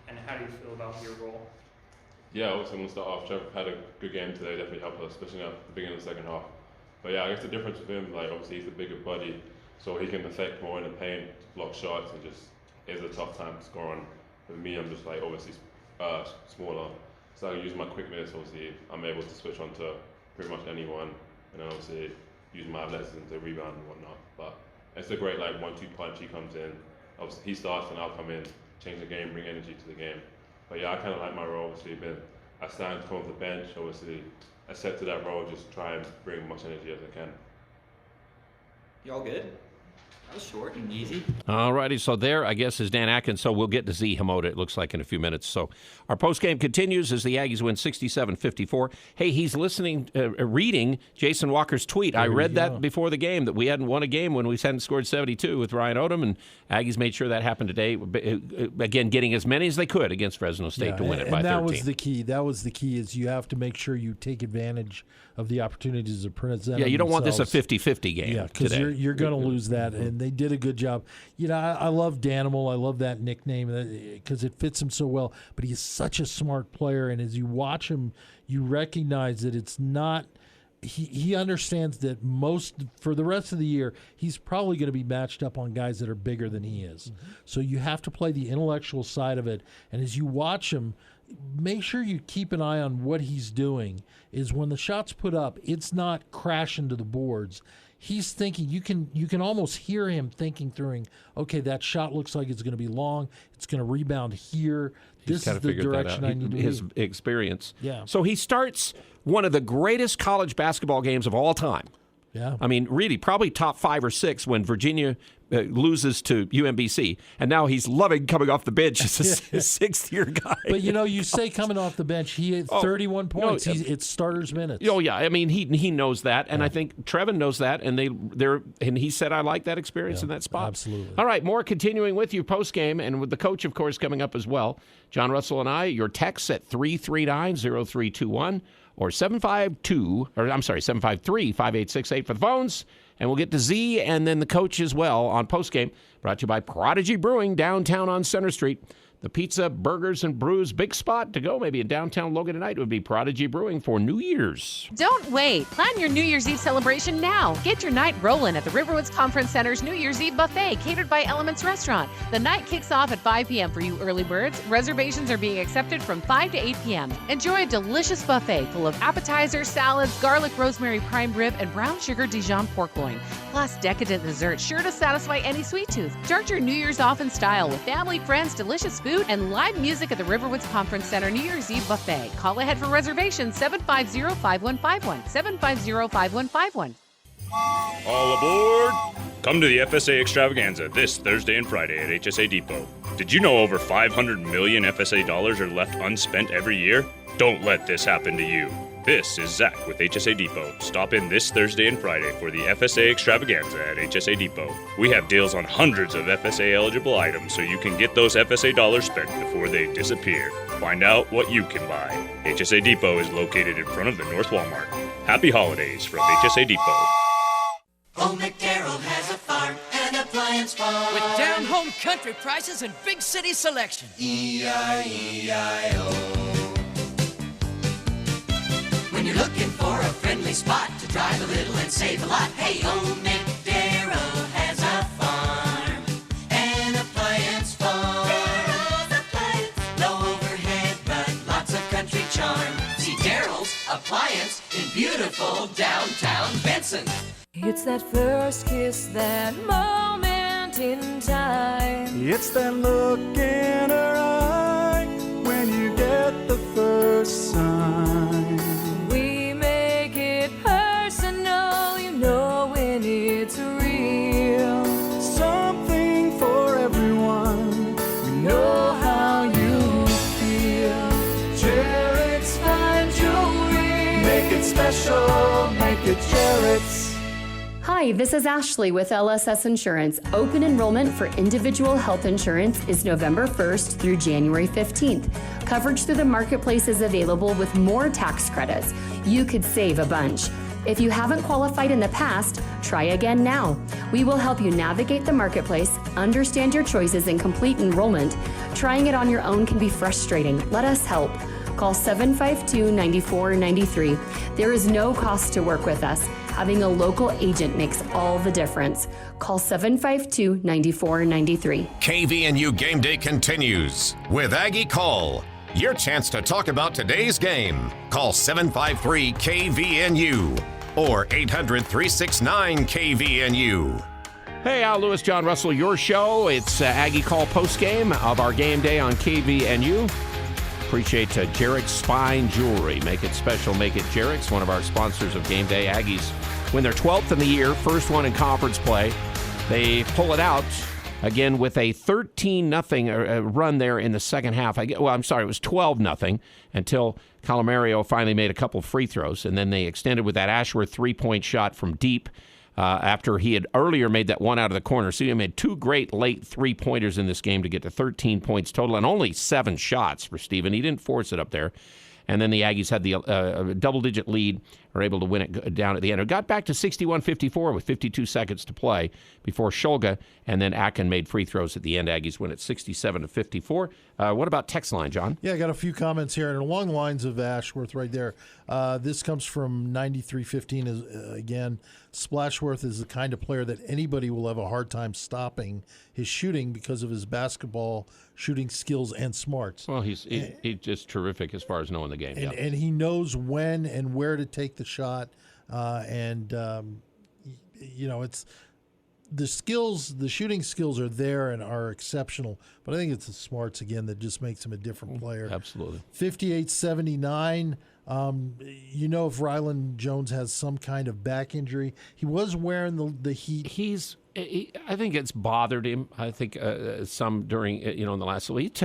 [SPEAKER 17] and how do you feel about your role?
[SPEAKER 16] Yeah, obviously I'm gonna start off. Trevor had a good game today, definitely helped us, especially at the beginning of the second half. But yeah, I guess the difference with him, obviously he's a bigger body, so he can affect more in the paint, block shots, and just is a tough time to score on. For me, I'm just obviously smaller, so I can use my quickness. Obviously, I'm able to switch on to pretty much anyone, and then obviously use my athleticism to rebound and whatnot. But it's a great 1-2 punch. He comes in, obviously he starts, and I'll come in, change the game, bring energy to the game. But yeah, I kind of like my role. Obviously, been assigned to come off the bench. Obviously, accepted that role. Just try and bring as much energy as I can.
[SPEAKER 14] You all good? That was short and easy.
[SPEAKER 2] All righty, so there, I guess, is Dan Atkins. So we'll get to Z Hamoda, it looks like, in a few minutes. So our postgame continues as the Aggies win 67-54. Hey, he's reading Jason Walker's tweet. I read that before the game, that we hadn't won a game when we hadn't scored 72 with Ryan Odom, and Aggies made sure that happened today. Again, getting as many as they could against Fresno State to win it by 13.
[SPEAKER 3] And that was the key. That was the key, is you have to make sure you take advantage of the opportunities that present.
[SPEAKER 2] Yeah, you don't want this a 50-50 game.
[SPEAKER 3] Yeah, because you're going to lose that, and they did a good job. I love Danimal. I love that nickname because it fits him so well. But he's such a smart player, and as you watch him, you recognize that it's not. He understands that for the rest of the year, he's probably going to be matched up on guys that are bigger than he is. Mm-hmm. So you have to play the intellectual side of it, and as you watch him, make sure you keep an eye on what he's doing. Is when the shot's put up, it's not crashing to the boards. He's thinking, you can almost hear him thinking through, okay, that shot looks like it's going to be long. It's going to rebound here. This is the direction I need to
[SPEAKER 2] his experience.
[SPEAKER 3] Yeah.
[SPEAKER 2] So he starts one of the greatest college basketball games of all time.
[SPEAKER 3] Yeah.
[SPEAKER 2] I mean, really, probably top 5 or 6 when Virginia loses to UMBC, and now he's loving coming off the bench as a sixth-year guy.
[SPEAKER 3] But, you say coming off the bench, he had 31 points.
[SPEAKER 2] No,
[SPEAKER 3] it's starters minutes.
[SPEAKER 2] Oh, yeah. I mean, he knows that, and I think Trevin knows that, and he said, I like that experience in that spot.
[SPEAKER 3] Absolutely.
[SPEAKER 2] All right, more continuing with you post-game, and with the coach, of course, coming up as well. John Russell and I, your texts at 339-0321 or 753-5868 for the phones. And we'll get to Z and then the coach as well on postgame. Brought to you by Prodigy Brewing, downtown on Center Street. The pizza, burgers, and brews big spot to go maybe in downtown Logan tonight would be Prodigy Brewing for New Year's.
[SPEAKER 20] Don't wait. Plan your New Year's Eve celebration now. Get your night rolling at the Riverwoods Conference Center's New Year's Eve buffet catered by Elements Restaurant. The night kicks off at 5 p.m. for you early birds. Reservations are being accepted from 5 to 8 p.m. Enjoy a delicious buffet full of appetizers, salads, garlic rosemary prime rib, and brown sugar Dijon pork loin. Plus decadent desserts sure to satisfy any sweet tooth. Start your New Year's off in style with family, friends, delicious food, and live music at the Riverwoods Conference Center New Year's Eve buffet. Call ahead for reservations 750-5151. 750-5151.
[SPEAKER 21] All aboard! Come to the FSA Extravaganza this Thursday and Friday at HSA Depot. Did you know over 500 million FSA dollars are left unspent every year? Don't let this happen to you. This is Zach with HSA Depot. Stop in this Thursday and Friday for the FSA Extravaganza at HSA Depot. We have deals on hundreds of FSA-eligible items so you can get those FSA dollars spent before they disappear. Find out what you can buy. HSA Depot is located in front of the North Walmart. Happy holidays from HSA Depot.
[SPEAKER 22] Old McDarrell has a farm and appliance farm
[SPEAKER 23] with down-home country prices and big city selection.
[SPEAKER 22] E-I-E-I-O. When you're looking for a friendly spot to drive a little and save a lot, hey, Old McDarrell has a farm, an appliance farm. Low overhead, but lots of country charm. See Darrell's Appliance in beautiful downtown Benson.
[SPEAKER 24] It's that first kiss, that moment in time.
[SPEAKER 25] It's that look in her eye when you get the first sign.
[SPEAKER 24] We make it personal, you know when it's real.
[SPEAKER 25] Something for everyone, we know how you feel. Jarek's fine jewelry, make it special, make it Jarek's.
[SPEAKER 26] Hi, this is Ashley with LSS Insurance. Open enrollment for individual health insurance is November 1st through January 15th. Coverage through the marketplace is available with more tax credits. You could save a bunch. If you haven't qualified in the past, try again now. We will help you navigate the marketplace, understand your choices, and complete enrollment. Trying it on your own can be frustrating. Let us help. Call 752-9493. There is no cost to work with us. Having a local agent makes all the difference. Call 752-9493.
[SPEAKER 1] KVNU Game Day continues with Aggie Call. Your chance to talk about today's game. Call 753-KVNU or 800-369-KVNU.
[SPEAKER 2] Hey, Al Lewis, John Russell, your show. It's Aggie Call postgame of our game day on KVNU. Appreciate Jarek's Spine Jewelry. Make it special, make it Jarek's, one of our sponsors of Game Day. Aggies win their 12th in the year, first one in conference play. They pull it out again with a 13-0 run there in the second half. It was 12-0 until Calamario finally made a couple free throws, and then they extended with that Ashworth three-point shot from deep after he had earlier made that one out of the corner. So he made two great late three-pointers in this game to get to 13 points total and only 7 shots for Steven. He didn't force it up there. And then the Aggies had the double-digit lead, were able to win it down at the end. It got back to 61-54 with 52 seconds to play before Shulga and then Akin made free throws at the end. Aggies win at 67-54. What about text line, John?
[SPEAKER 3] Yeah, I got a few comments here, and along the lines of Ashworth right there. This comes from 9315 again. Splashworth is the kind of player that anybody will have a hard time stopping his shooting because of his basketball shooting skills and smarts.
[SPEAKER 2] Well, he's just terrific as far as knowing the game.
[SPEAKER 3] And he knows when and where to take the shot. It's the skills, the shooting skills are there and are exceptional. But I think it's the smarts, again, that just makes him a different player.
[SPEAKER 2] Absolutely.
[SPEAKER 3] 58-79. You know, if Rylan Jones has some kind of back injury, he was wearing the heat.
[SPEAKER 2] I think it's bothered him. I think some during, in the last week.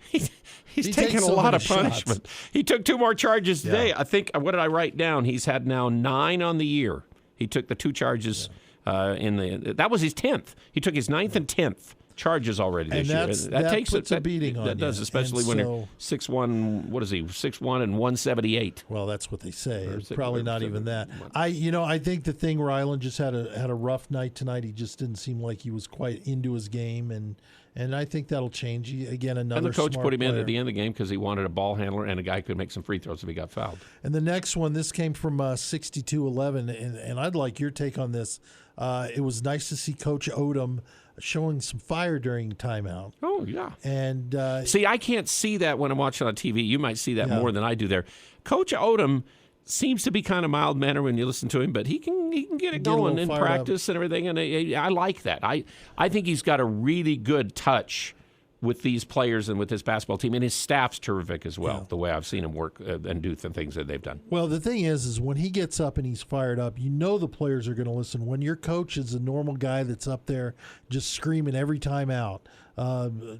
[SPEAKER 2] He's taken a lot of punishment. He took 2 more charges today. I think, what did I write down? He's had now 9 on the year. He took the 2 charges that was his 10th. He took his 9th and 10th charges already this year.
[SPEAKER 3] That takes a beating on you.
[SPEAKER 2] That does, especially when you're 6'1", what is he, 6'1" and 178.
[SPEAKER 3] Well, that's what they say. It's probably not even that. I think the thing, Rylan just had a rough night tonight. He just didn't seem like he was quite into his game, and I think that'll change. Again, another
[SPEAKER 2] And the coach put him
[SPEAKER 3] player
[SPEAKER 2] in at the end of the game because he wanted a ball handler and a guy who could make some free throws if he got fouled.
[SPEAKER 3] And the next one, this came from 62-11, and I'd like your take on this. It was nice to see Coach Odom showing some fire during timeout.
[SPEAKER 2] Oh, yeah.
[SPEAKER 3] And
[SPEAKER 2] see, I can't see that when I'm watching on TV. You might see that more than I do there. Coach Odom seems to be kind of mild-mannered when you listen to him, but he can get it going in practice and everything, and I like that. I think he's got a really good touch with these players and with this basketball team, and his staff's terrific as well, the way I've seen him work and do the things that they've done.
[SPEAKER 3] Well, the thing is when he gets up and he's fired up, you know the players are going to listen. When your coach is a normal guy that's up there just screaming every time out,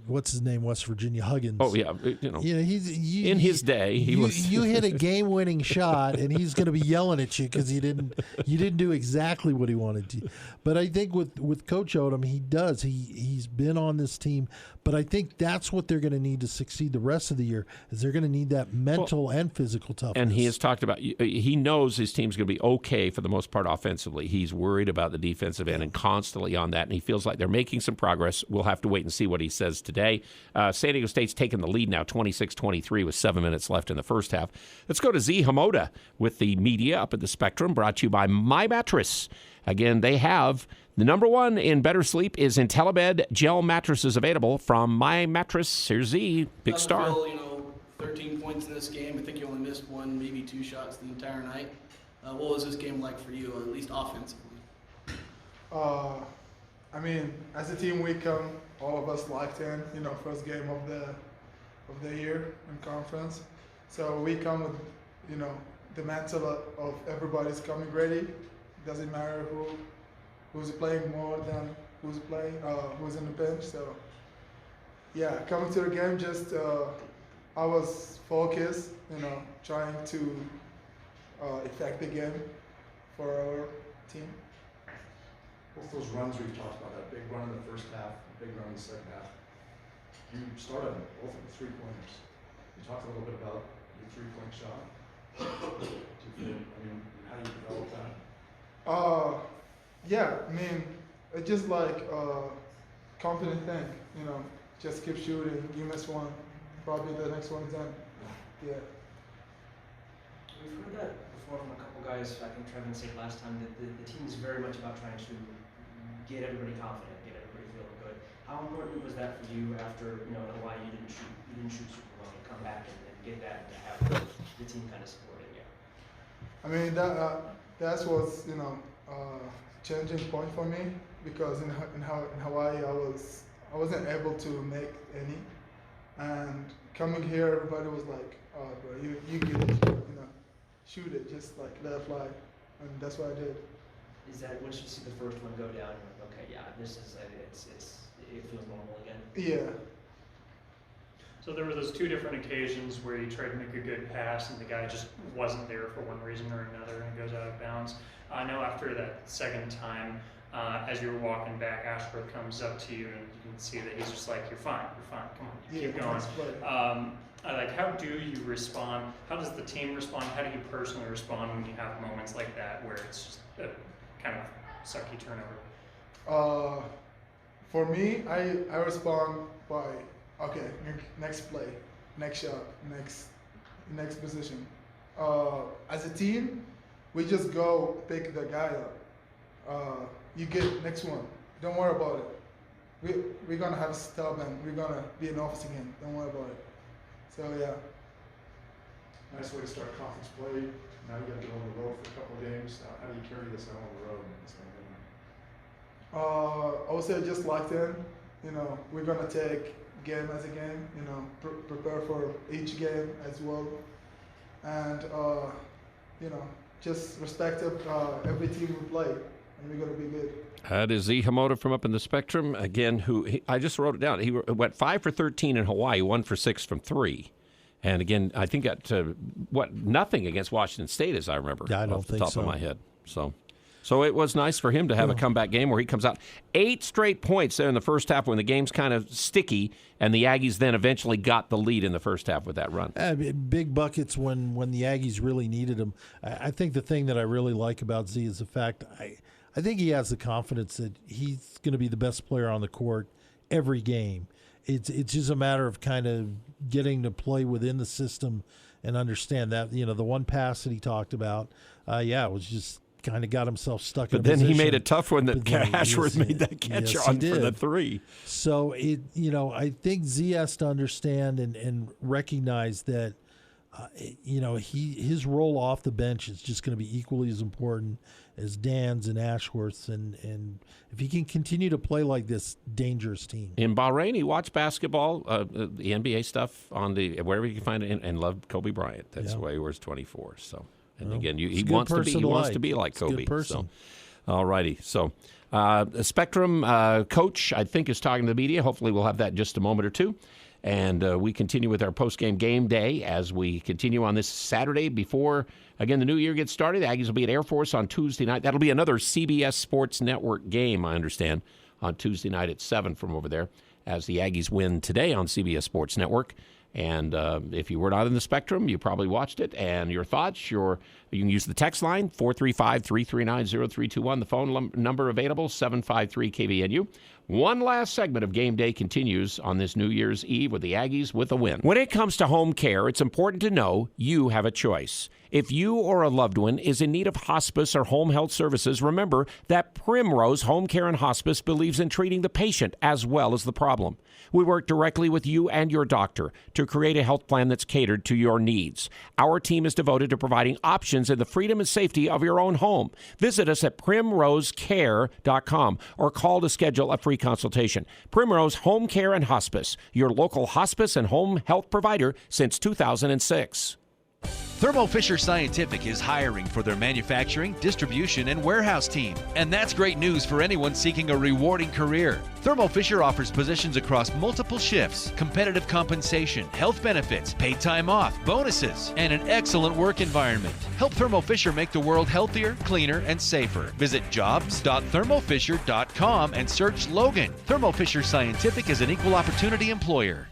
[SPEAKER 3] what's his name, West Virginia, Huggins.
[SPEAKER 2] Oh, yeah. In his day, he was.
[SPEAKER 3] You hit a game-winning shot, and he's going to be yelling at you because you didn't do exactly what he wanted to. But I think with Coach Odom, he does. He's been on this team, but I think that's what they're going to need to succeed the rest of the year. Is they're going to need that mental and physical toughness.
[SPEAKER 2] And he has talked about. He knows his team's going to be okay for the most part offensively. He's worried about the defensive end and constantly on that, and he feels like they're making some progress. We'll have to wait and see what he says today. San Diego State's taken the lead now, 26-23, with 7 minutes left in the first half. Let's go to Z Hamoda with the media up at the Spectrum, brought to you by My Mattress. Again, they have the number one in better sleep is IntelliBed gel mattresses available from My Mattress. Here's Z, big star.
[SPEAKER 18] 13 points in this game. I think you only missed 1, maybe 2 shots the entire night. What was this game like for you, at least offensively?
[SPEAKER 15] I mean, as a team, we come, all of us locked in, first game of the year in conference. So we come with, the mental of everybody's coming ready. It doesn't matter who's playing more than who's in the bench. So yeah, coming to the game, just I was focused, trying to affect the game for our team.
[SPEAKER 4] Both those runs we've talked about, that big run in the first half, big run in the second half, you started both of the 3-pointers. You talked a little bit about your 3-point shot. How do you develop that?
[SPEAKER 15] Yeah, I mean, it's just like a confident thing, just keep shooting. You miss one, probably the next one's done. Yeah.
[SPEAKER 19] We've heard that before from a couple guys. I think Trevin said last time that the team is very much about trying to get everybody confident, get everybody feeling good. How important was that for you after, in Hawaii you didn't shoot super well, to come back and get that and to have the team kind of supporting you?
[SPEAKER 15] I mean, that was, changing point for me, because in Hawaii I wasn't able to make any, and coming here everybody was like, oh bro, you get it, shoot it, just like let it fly, and that's what I did.
[SPEAKER 19] Is that once you see the first one go down, you're like, okay, yeah, this is it feels normal again?
[SPEAKER 15] Yeah.
[SPEAKER 17] So there were those 2 different occasions where you tried to make a good pass and the guy just wasn't there for one reason or another and goes out of bounds. I know after that second time, as you were walking back, Ashford comes up to you and you can see that he's just like, you're fine, come on, keep going. How do you respond? How does the team respond? How do you personally respond when you have moments like that where it's just a kind of sucky turnover?
[SPEAKER 15] For me, I respond by, okay, next play, next shot, next position. As a team, we just go pick the guy up. You get next one. Don't worry about it. We're gonna have a stub and we're gonna be in office again. Don't worry about it. So yeah.
[SPEAKER 4] Nice way to start conference play. Now you got to go on the road for a couple of games. How do you carry this out on the road?
[SPEAKER 15] I would say just locked in. We're gonna take game as a game. Prepare for each game as well. and just respect every team we play, and we're gonna be good.
[SPEAKER 2] That is Z Hamoda from up in the Spectrum again. I just wrote it down. He went 5 for 13 in Hawaii, 1 for 6 from 3. And again, I think got nothing against Washington State, as I remember, off the top of my head. So it was nice for him to have a comeback game where he comes out 8 straight points there in the first half when the game's kind of sticky, and the Aggies then eventually got the lead in the first half with that run.
[SPEAKER 3] Big buckets when the Aggies really needed them. I think the thing that I really like about Z is the fact I think he has the confidence that he's going to be the best player on the court every game. It's just a matter of kind of getting to play within the system and understand that. The one pass that he talked about, it was just kind of got himself stuck in a position.
[SPEAKER 2] But then he made a tough one that Ashworth made that catch on for the 3.
[SPEAKER 3] So, I think Z has to understand and recognize that, his role off the bench is just going to be equally as important as Dan's and Ashworth's, and if he can continue to play like this dangerous team.
[SPEAKER 2] In Bahrain, he watched basketball, the NBA stuff on wherever you can find it, and loved Kobe Bryant. That's why he wears 24. So, and again, he wants to be like Kobe. So, all righty. So, Spectrum coach, I think, is talking to the media. Hopefully, we'll have that in just a moment or two. And we continue with our post-game game day as we continue on this Saturday before, again, the new year gets started. The Aggies will be at Air Force on Tuesday night. That'll be another CBS Sports Network game, I understand, on Tuesday night at 7 from over there as the Aggies win today on CBS Sports Network. And if you were not in the Spectrum, you probably watched it. And your thoughts, you can use the text line, 435-339-0321. The phone number available, 753-KVNU. One last segment of Game Day continues on this New Year's Eve with the Aggies with a win. When it comes to home care, it's important to know you have a choice. If you or a loved one is in need of hospice or home health services, remember that Primrose Home Care and Hospice believes in treating the patient as well as the problem. We work directly with you and your doctor to create a health plan that's catered to your needs. Our team is devoted to providing options in the freedom and safety of your own home. Visit us at primrosecare.com or call to schedule a free consultation. Primrose Home Care and Hospice, your local hospice and home health provider since 2006.
[SPEAKER 5] Thermo Fisher Scientific is hiring for their manufacturing, distribution, and warehouse team. And that's great news for anyone seeking a rewarding career. Thermo Fisher offers positions across multiple shifts, competitive compensation, health benefits, paid time off, bonuses, and an excellent work environment. Help Thermo Fisher make the world healthier, cleaner, and safer. Visit jobs.thermofisher.com and search Logan. Thermo Fisher Scientific is an equal opportunity employer.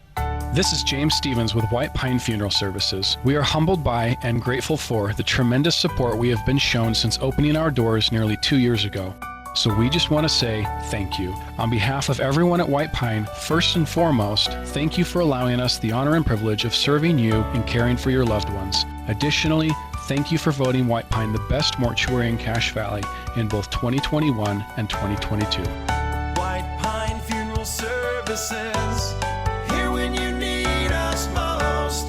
[SPEAKER 6] This is James Stevens with White Pine Funeral Services. We are humbled by and grateful for the tremendous support we have been shown since opening our doors nearly 2 years ago. So we just want to say thank you. On behalf of everyone at White Pine, first and foremost, thank you for allowing us the honor and privilege of serving you and caring for your loved ones. Additionally, thank you for voting White Pine the best mortuary in Cache Valley in both 2021 and 2022.
[SPEAKER 25] White Pine Funeral Services, here when you need us most.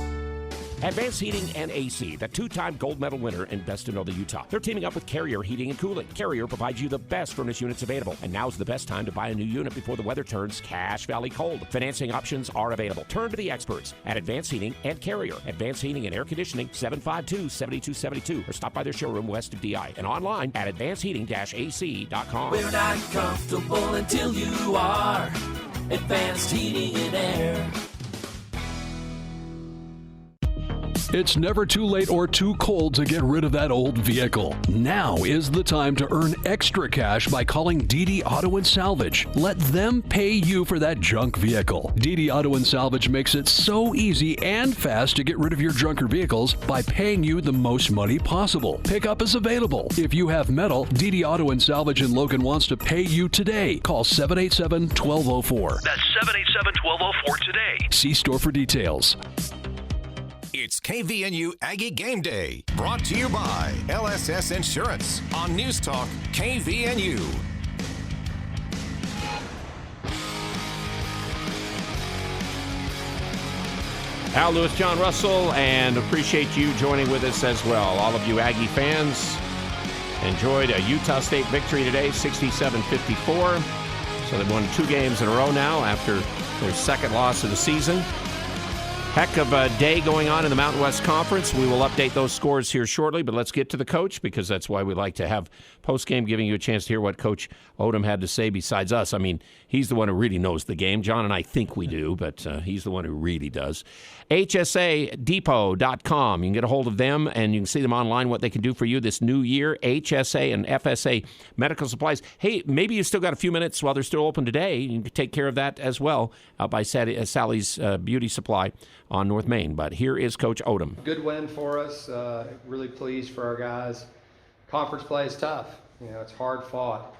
[SPEAKER 2] Advanced Heating and AC, the 2-time gold medal winner in Best in Northern Utah. They're teaming up with Carrier Heating and Cooling. Carrier provides you the best furnace units available. And now's the best time to buy a new unit before the weather turns Cache Valley cold. Financing options are available. Turn to the experts at Advanced Heating and Carrier. Advanced Heating and Air Conditioning, 752-7272. Or stop by their showroom west of DI. And online at advancedheating-ac.com.
[SPEAKER 22] We're not comfortable until you are. Advanced Heating and Air.
[SPEAKER 7] It's never too late or too cold to get rid of that old vehicle. Now is the time to earn extra cash by calling DD Auto and Salvage. Let them pay you for that junk vehicle. DD Auto and Salvage makes it so easy and fast to get rid of your junker vehicles by paying you the most money possible. Pickup is available. If you have metal, DD Auto and Salvage in Logan wants to pay you today. Call 787-1204.
[SPEAKER 22] That's 787-1204 today.
[SPEAKER 7] See store for details.
[SPEAKER 1] It's KVNU Aggie Game Day, brought to you by LSS Insurance on News Talk KVNU.
[SPEAKER 2] Al Lewis, John Russell, and appreciate you joining with us as well. All of you Aggie fans enjoyed a Utah State victory today, 67-54. So they've won 2 games in a row now after their second loss of the season. Heck of a day going on in the Mountain West Conference. We will update those scores here shortly, but let's get to the coach, because that's why we like to have post-game, giving you a chance to hear what Coach Odom had to say besides us. I mean, he's the one who really knows the game. John and I think we do, but he's the one who really does. HSAdepot.com. You can get a hold of them, and you can see them online, what they can do for you this new year. HSA and FSA medical supplies. Hey, maybe you still got a few minutes while they're still open today. You can take care of that as well out by Sally's Beauty Supply on North Main. But here is Coach Odom.
[SPEAKER 8] Good win for us. Really pleased for our guys. Conference play is tough. You know, it's hard fought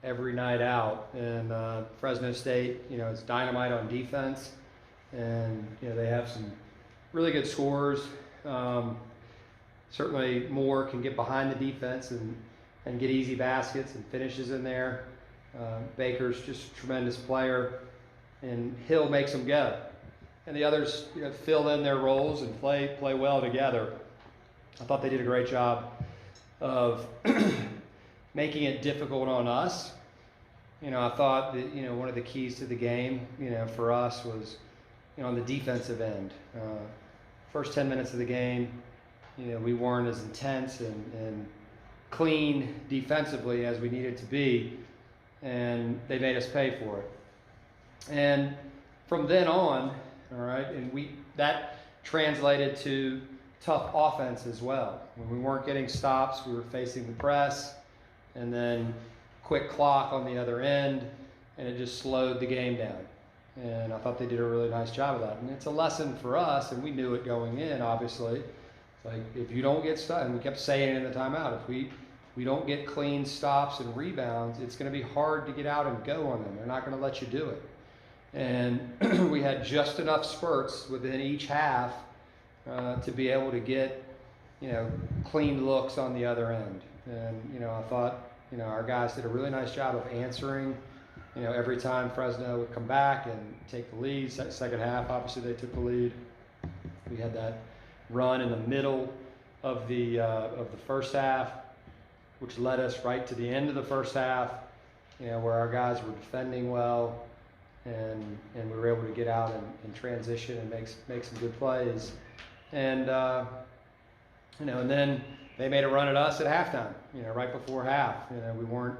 [SPEAKER 8] every night out. And Fresno State, you know, it's dynamite on defense. And, you know, they have some really good scorers. Certainly Moore can get behind the defense and get easy baskets and finishes in there. Baker's just a tremendous player. And Hill makes them go. And the others, you know, fill in their roles and play well together. I thought they did a great job of making it difficult on us. You know, I thought that, you know, one of the keys to the game, you know, for us was, you know, on the defensive end. First 10 minutes of the game, you know, we weren't as intense and clean defensively as we needed to be, and they made us pay for it. And from then on, all right, and that translated to tough offense as well. When we weren't getting stops, we were facing the press, and then quick clock on the other end, and it just slowed the game down. And I thought they did a really nice job of that. And it's a lesson for us, and we knew it going in, obviously. It's like, if you don't get stopped, and we kept saying it in the timeout, if we don't get clean stops and rebounds, it's going to be hard to get out and go on them. They're not going to let you do it. And we had just enough spurts within each half to be able to get, you know, clean looks on the other end. And, you know, I thought, you know, our guys did a really nice job of answering. You know, every time Fresno would come back and take the lead. Second half, obviously they took the lead. We had that run in the middle of the first half, which led us right to the end of the first half, you know, where our guys were defending well, and we were able to get out and transition and make some good plays. And, you know, and then they made a run at us at halftime, you know, right before half. You know, we weren't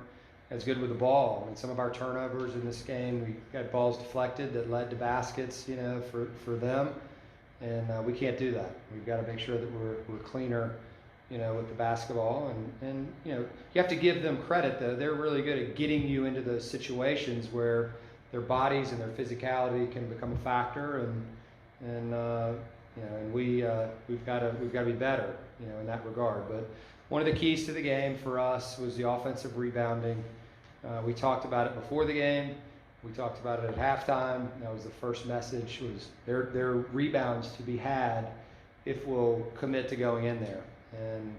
[SPEAKER 8] as good with the ball. I mean, some of our turnovers in this game, we got balls deflected that led to baskets, you know, for them. And we can't do that. We've got to make sure that we're cleaner, you know, with the basketball. And you know, you have to give them credit, though. They're really good at getting you into those situations where their bodies and their physicality can become a factor. And you know, and we've got to be better, you know, in that regard. But one of the keys to the game for us was the offensive rebounding. We talked about it before the game. We talked about it at halftime. That was the first message, was there are rebounds to be had if we'll commit to going in there. And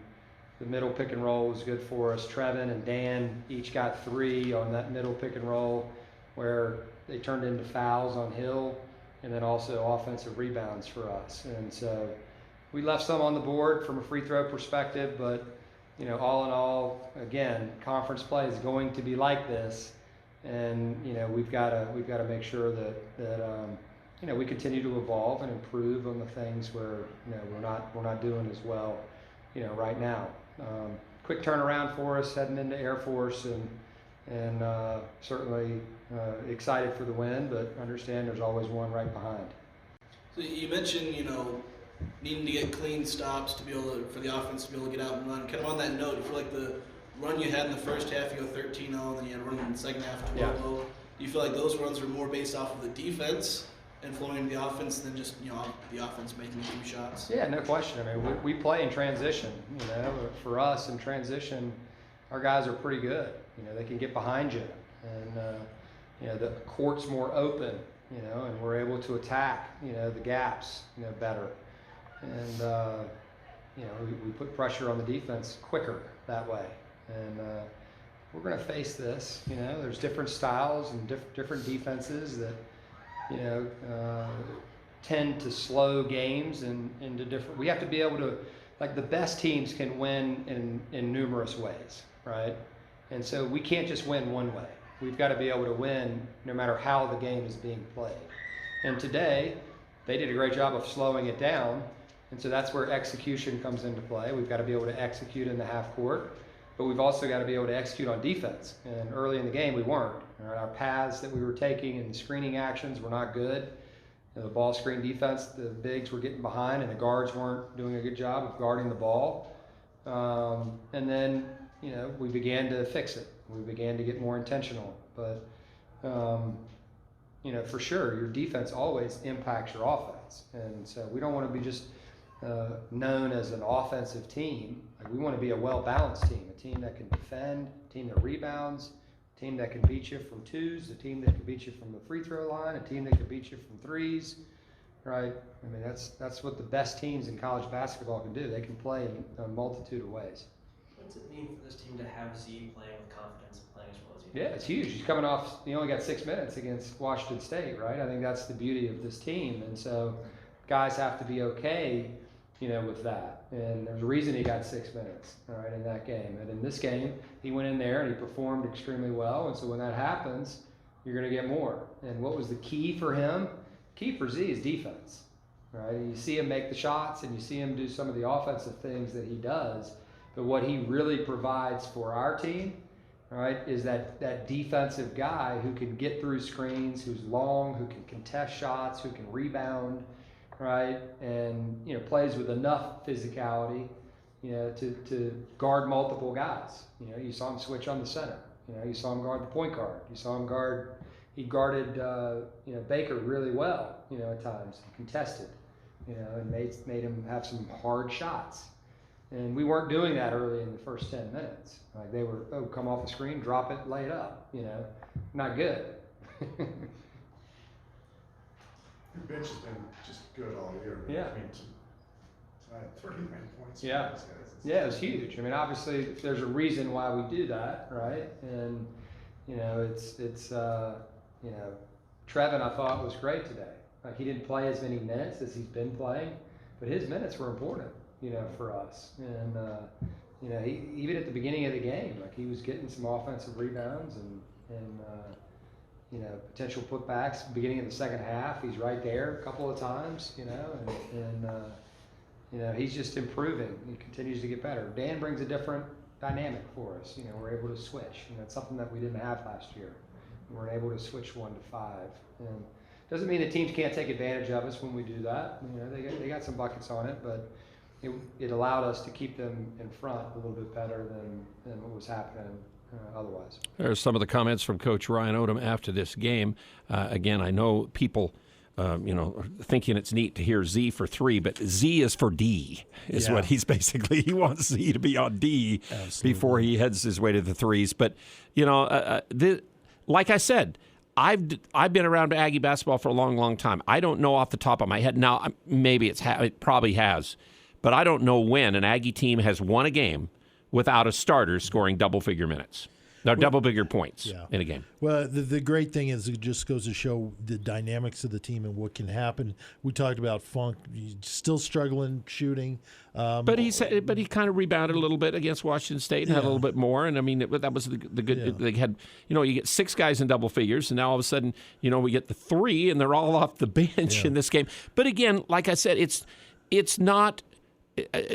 [SPEAKER 8] the middle pick and roll was good for us. Trevin and Dan each got 3 on that middle pick and roll, where they turned into fouls on Hill, and then also offensive rebounds for us. And so we left some on the board from a free throw perspective, but, you know, all in all, again, conference play is going to be like this. And, you know, we've got to make sure that you know, we continue to evolve and improve on the things where, you know, we're not doing as well, you know, right now. Quick turnaround for us heading into Air Force, and certainly excited for the win, but understand there's always one right behind.
[SPEAKER 18] So you mentioned, you know, needing to get clean stops to be able to, for the offense to be able to get out and run. Kind of on that note, do you feel like the run you had in the first half, you go 13-0, and then you had a run in the second half 12-0.
[SPEAKER 8] Yeah.
[SPEAKER 18] Do you feel like those runs were more based off of the defense and flowing into the offense than just, you know, the offense making a few shots?
[SPEAKER 8] Yeah, no question. I mean, we play in transition. You know, for us in transition, our guys are pretty good. You know, they can get behind you, and you know, the court's more open. You know, and we're able to attack, you know, the gaps, you know, better, and you know, we put pressure on the defense quicker that way. And we're going to face this. You know, there's different styles and different defenses that, you know, tend to slow games into different. We have to be able to, like, the best teams can win in numerous ways, right? And so we can't just win one way. We've got to be able to win no matter how the game is being played. And today, they did a great job of slowing it down. And so that's where execution comes into play. We've got to be able to execute in the half court, but we've also got to be able to execute on defense. And early in the game, we weren't. Our paths that we were taking and the screening actions were not good. The ball screen defense, the bigs were getting behind, and the guards weren't doing a good job of guarding the ball. And then, we began to fix it. We began to get more intentional. But, for sure, your defense always impacts your offense. And so we don't want to be just known as an offensive team. Like, we want to be a well-balanced team, a team that can defend, a team that rebounds, a team that can beat you from twos, a team that can beat you from the free throw line, a team that can beat you from threes, right? I mean, that's what the best teams in college basketball can do. They can play in a multitude of ways.
[SPEAKER 19] What's it mean for this team to have Z playing with confidence and playing as well as he
[SPEAKER 8] Yeah, it's huge. He's coming off, he only got 6 minutes against Washington State, right? I think that's the beauty of this team. And so guys have to be okay, with that. And there's a reason he got 6 minutes, all right, in that game. And in this game, he went in there and he performed extremely well. And so when that happens, you're going to get more. And what was the key for him? Key for Z is defense, right? You see him make the shots and you see him do some of the offensive things that he does. But what he really provides for our team, right, is that defensive guy who can get through screens, who's long, who can contest shots, who can rebound, right, and plays with enough physicality, to guard multiple guys. You saw him switch on the center. You saw him guard the point guard. You saw him he guarded Baker really well, at times, contested, and made him have some hard shots. And we weren't doing that early in the first 10 minutes. Like, they were, come off the screen, drop it, lay it up, not good.
[SPEAKER 4] Your bench has been just good all year.
[SPEAKER 8] Yeah.
[SPEAKER 4] I mean, tonight, 39 points.
[SPEAKER 8] Yeah. Yeah, it was huge. I mean, obviously, there's a reason why we do that, right? And, Trevin, I thought, was great today. Like, he didn't play as many minutes as he's been playing, but his minutes were important, for us. And, he, even at the beginning of the game, like, he was getting some offensive rebounds and potential putbacks. Beginning of the second half, he's right there a couple of times, and he's just improving. He continues to get better. Dan brings a different dynamic for us. We're able to switch. It's something that we didn't have last year. We weren't able to switch 1 to 5. And doesn't mean that teams can't take advantage of us when we do that. They got some buckets on it, but it allowed us to keep them in front a little bit better than what was happening otherwise.
[SPEAKER 2] There's some of the comments from Coach Ryan Odom after this game. Again, I know people, are thinking it's neat to hear Z for 3, but Z is for D, is what he's basically. He wants Z to be on D before he heads his way to the threes. But, like I said, I've been around Aggie basketball for a long, long time. I don't know off the top of my head. Now, maybe it probably has, but I don't know when an Aggie team has won a game without a starter scoring double-figure minutes. Or double-figure points in a game.
[SPEAKER 3] Well, the great thing is it just goes to show the dynamics of the team and what can happen. We talked about Funk, still struggling shooting.
[SPEAKER 2] But he kind of rebounded a little bit against Washington State and had a little bit more. And, I mean, that was the good. Yeah. They had, you get 6 guys in double figures, and now all of a sudden, we get the 3, and they're all off the bench in this game. But, again, like I said, it's not –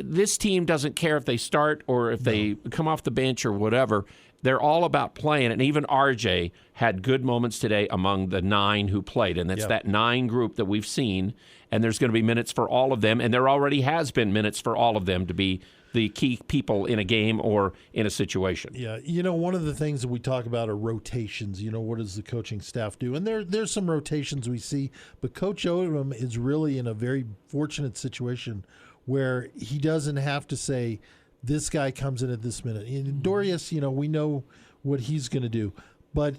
[SPEAKER 2] this team doesn't care if they start or if they come off the bench or whatever. They're all about playing, and even RJ had good moments today among the 9 who played, and that's that 9 group that we've seen, and there's going to be minutes for all of them, and there already has been minutes for all of them to be the key people in a game or in a situation.
[SPEAKER 3] Yeah, one of the things that we talk about are rotations. What does the coaching staff do? And there's some rotations we see, but Coach Odom is really in a very fortunate situation where he doesn't have to say, this guy comes in at this minute. In Dorius, we know what he's going to do. But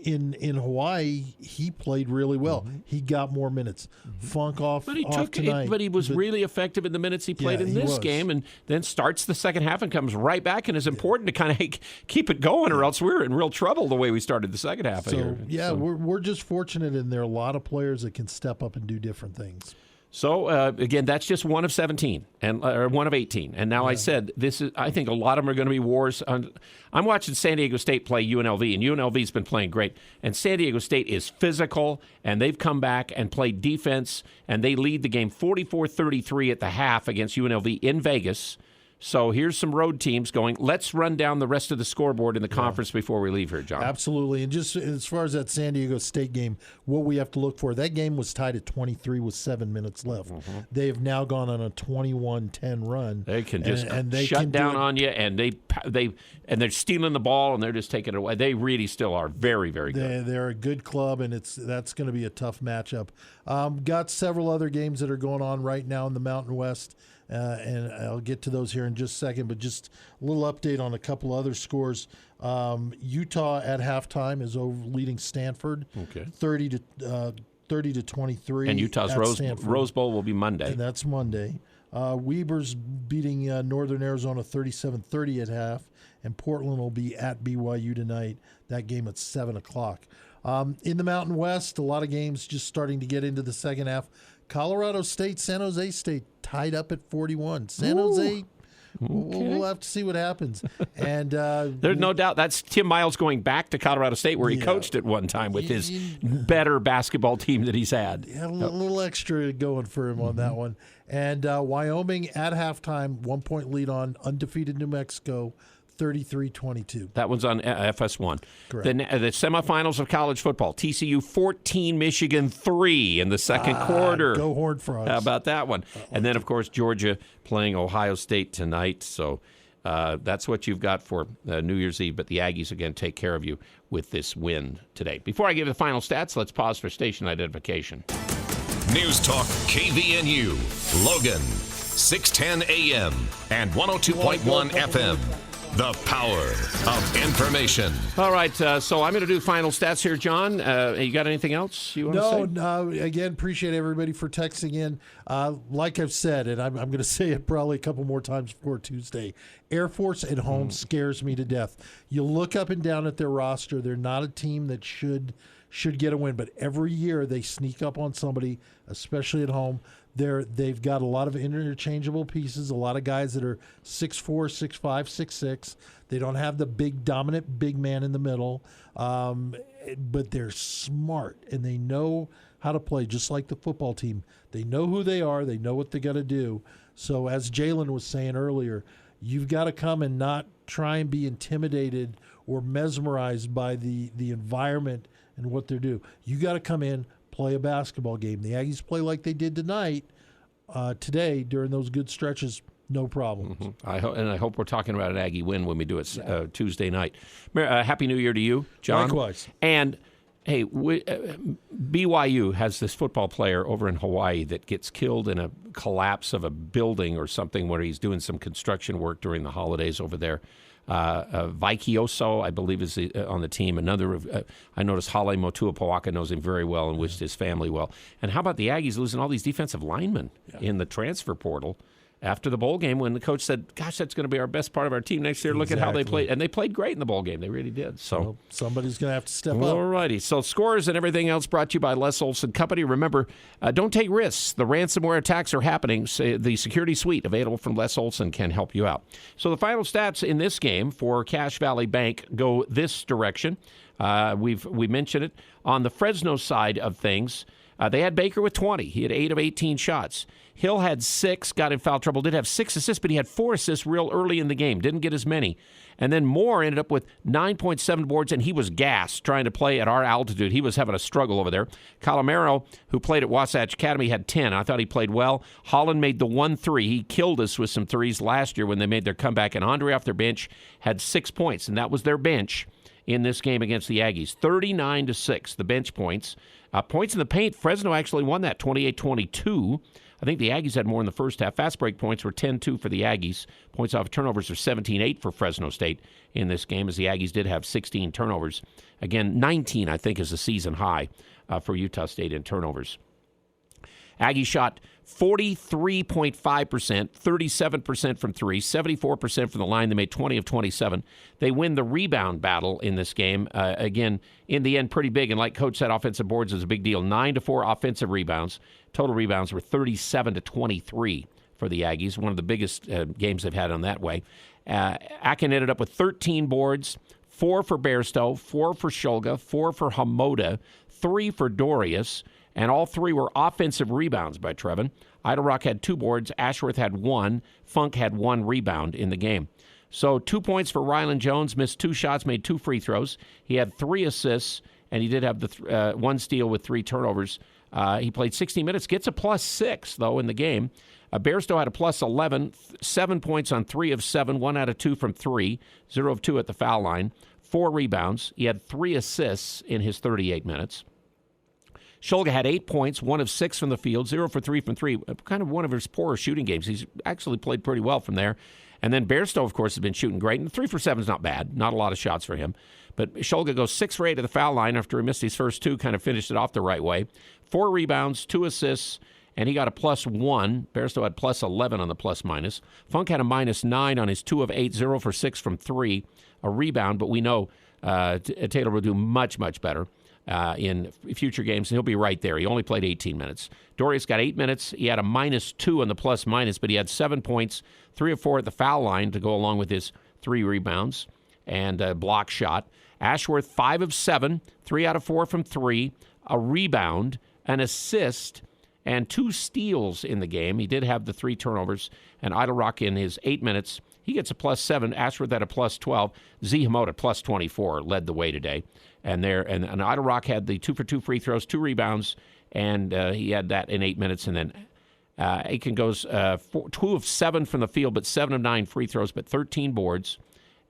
[SPEAKER 3] in Hawaii, he played really well. Mm-hmm. He got more minutes. Funk off tonight.
[SPEAKER 2] But he was really effective in the minutes he played in this game, and then starts the second half and comes right back, and is important to kind of keep it going, or else we're in real trouble the way we started the second half.
[SPEAKER 3] So, we're just fortunate, and there are a lot of players that can step up and do different things.
[SPEAKER 2] So, again, that's just one of 17, or one of 18. And now I said, I think a lot of them are going to be wars. I'm watching San Diego State play UNLV, and UNLV's been playing great. And San Diego State is physical, and they've come back and played defense, and they lead the game 44-33 at the half against UNLV in Vegas. So here's some road teams going. Let's run down the rest of the scoreboard in the conference before we leave here, John.
[SPEAKER 3] Absolutely. And just as far as that San Diego State game, what we have to look for, that game was tied at 23 with 7 minutes left. They have now gone on a 21-10 run.
[SPEAKER 2] They can just
[SPEAKER 3] and they
[SPEAKER 2] shut
[SPEAKER 3] can
[SPEAKER 2] down on you, and they're stealing the ball, and they're just taking it away. They really still are very, very good.
[SPEAKER 3] They're a good club, and that's going to be a tough matchup. Got several other games that are going on right now in the Mountain West. And I'll get to those here in just a second, but just a little update on a couple other scores. Utah at halftime is leading Stanford, 30-23.
[SPEAKER 2] And Utah's Rose Bowl will be Monday.
[SPEAKER 3] And that's Monday. Weber's beating Northern Arizona 37-30 at half, and Portland will be at BYU tonight. That game at 7 o'clock. In the Mountain West, a lot of games just starting to get into the second half. Colorado State, San Jose State tied up at 41. San Jose, we'll have to see what happens. And
[SPEAKER 2] there's no doubt that's Tim Miles going back to Colorado State, where he coached at one time with his better basketball team that he's had.
[SPEAKER 3] A little extra going for him on that one. And Wyoming at halftime, 1-point lead on undefeated New Mexico, 33-22.
[SPEAKER 2] That one's on FS1.
[SPEAKER 3] Correct.
[SPEAKER 2] The semifinals of college football. TCU 14, Michigan 3 in the second quarter.
[SPEAKER 3] Go Horned Frogs.
[SPEAKER 2] How about that one? And then, of course, Georgia playing Ohio State tonight. So that's what you've got for New Year's Eve. But the Aggies, again, take care of you with this win today. Before I give the final stats, let's pause for station identification.
[SPEAKER 1] News Talk KVNU, Logan, 610 AM and 102.1 FM. The power of information.
[SPEAKER 2] All right, so I'm going to do final stats here, John. You got anything else you want to say?
[SPEAKER 3] No. Again, appreciate everybody for texting in. Like I've said, and I'm going to say it probably a couple more times before Tuesday, Air Force at home scares me to death. You look up and down at their roster, they're not a team that should get a win, but every year they sneak up on somebody, especially at home. They've got a lot of interchangeable pieces, a lot of guys that are 6'4", 6'5", 6'6". They don't have the big, dominant big man in the middle, but they're smart, and they know how to play, just like the football team. They know who they are. They know what they got to do. So as Jalen was saying earlier, you've got to come and not try and be intimidated or mesmerized by the environment and what they do. You got to come in, play a basketball game. The Aggies play like they did today during those good stretches, no problem.
[SPEAKER 2] I hope we're talking about an Aggie win when we do it Tuesday night. Happy New Year to you, John.
[SPEAKER 3] Likewise.
[SPEAKER 2] And, hey, BYU has this football player over in Hawaii that gets killed in a collapse of a building or something where he's doing some construction work during the holidays over there. Vaikioso, I believe, is on the team. I noticed Hale Motuapuaka knows him very well and wished his family well. And how about the Aggies losing all these defensive linemen in the transfer portal after the bowl game when the coach said, gosh, that's going to be our best part of our team next year. Look at how they played. And they played great in the bowl game. They really did. So
[SPEAKER 3] well, somebody's going to have to step up.
[SPEAKER 2] All righty. So scores and everything else brought to you by Les Olson Company. Remember, don't take risks. The ransomware attacks are happening. The security suite available from Les Olson can help you out. So the final stats in this game for Cache Valley Bank go this direction. We mentioned it. On the Fresno side of things, they had Baker with 20. He had 8 of 18 shots. Hill had 6, got in foul trouble, did have 6 assists, but he had 4 assists real early in the game, didn't get as many. And then Moore ended up with 9.7 boards, and he was gassed trying to play at our altitude. He was having a struggle over there. Calamero, who played at Wasatch Academy, had 10. I thought he played well. Holland made the 1-3. He killed us with some threes last year when they made their comeback, and Andre off their bench had 6 points, and that was their bench in this game against the Aggies. 39-6, the bench points. Points in the paint, Fresno actually won that 28-22. I think the Aggies had more in the first half. Fast break points were 10-2 for the Aggies. Points off turnovers are 17-8 for Fresno State in this game, as the Aggies did have 16 turnovers. Again, 19, I think, is the season high for Utah State in turnovers. Aggies shot 43.5%, 37% from 3, 74% from the line. They made 20 of 27. They win the rebound battle in this game. Again, in the end, pretty big. And like Coach said, offensive boards is a big deal. 9 to 4 offensive rebounds, Total rebounds were 37-23 for the Aggies, one of the biggest games they've had on that way. Akin ended up with 13 boards, 4 for Bairstow, 4 for Shulga, 4 for Hamoda, 3 for Dorius, and all 3 were offensive rebounds by Trevin. Idle Rock had 2 boards, Ashworth had 1, Funk had 1 rebound in the game. So 2 points for Rylan Jones, missed 2 shots, made 2 free throws. He had 3 assists, and he did have the 1 steal with 3 turnovers. He played 60 minutes, gets a +6, though, in the game. Bairstow had a +11, 7 points on 3 of 7, 1 out of 2 from 3, 0 of 2 at the foul line, 4 rebounds. He had 3 assists in his 38 minutes. Shulga had 8 points, 1 of 6 from the field, 0 for 3 from 3, kind of one of his poorer shooting games. He's actually played pretty well from there. And then Bairstow, of course, has been shooting great, and 3 for 7 is not bad, not a lot of shots for him. But Shulga goes 6 for 8 at the foul line after he missed his first 2, kind of finished it off the right way. 4 rebounds, 2 assists, and he got a +1. Bairstow had +11 on the plus-minus. Funk had a -9 on his 2 of 8, 0 for 6 from 3, a rebound, but we know Taylor will do much, much better in future games, and he'll be right there. He only played 18 minutes. Dorius got 8 minutes. He had a -2 on the plus-minus, but he had 7 points, 3 of 4 at the foul line to go along with his 3 rebounds and a block shot. Ashworth, 5 of 7, 3 out of 4 from 3, a rebound, an assist, and 2 steals in the game. He did have the 3 turnovers. And Idle Rock in his 8 minutes, he gets a +7. Ashworth at a +12. Z Hamoda +24 led the way today. And Idle Rock had the 2 for 2 free throws, 2 rebounds, and he had that in 8 minutes. And then Aiken goes 2 of 7 from the field, but 7 of 9 free throws, but 13 boards.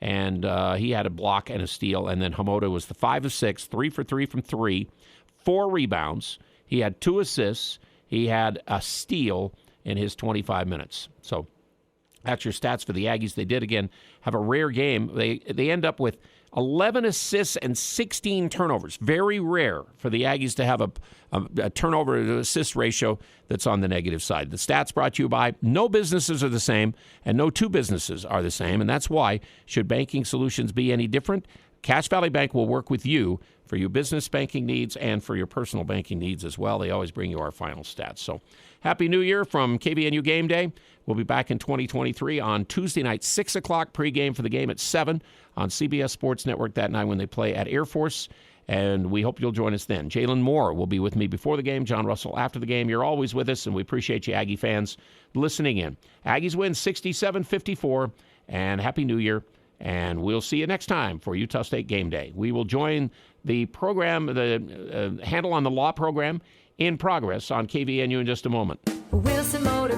[SPEAKER 2] And he had a block and a steal. And then Hamoda was the 5 of 6, 3 for 3 from 3, 4 rebounds. He had 2 assists. He had a steal in his 25 minutes. So that's your stats for the Aggies. They did, again, have a rare game. They end up with 11 assists and 16 turnovers. Very rare for the Aggies to have a turnover to assist ratio that's on the negative side. The stats brought to you by no businesses are the same, and no 2 businesses are the same, and that's why, should banking solutions be any different, Cache Valley Bank will work with you for your business banking needs and for your personal banking needs as well. They always bring you our final stats. So Happy New Year from KVNU Game Day. We'll be back in 2023 on Tuesday night, 6 o'clock pregame for the game at 7 on CBS Sports Network that night when they play at Air Force. And we hope you'll join us then. Jalen Moore will be with me before the game, John Russell after the game. You're always with us, and we appreciate you, Aggie fans, listening in. Aggies win 67-54, and Happy New Year. And we'll see you next time for Utah State Game Day. We will join the program, the Handle on the Law program, in progress on KVNU in just a moment.
[SPEAKER 24] Wilson Motor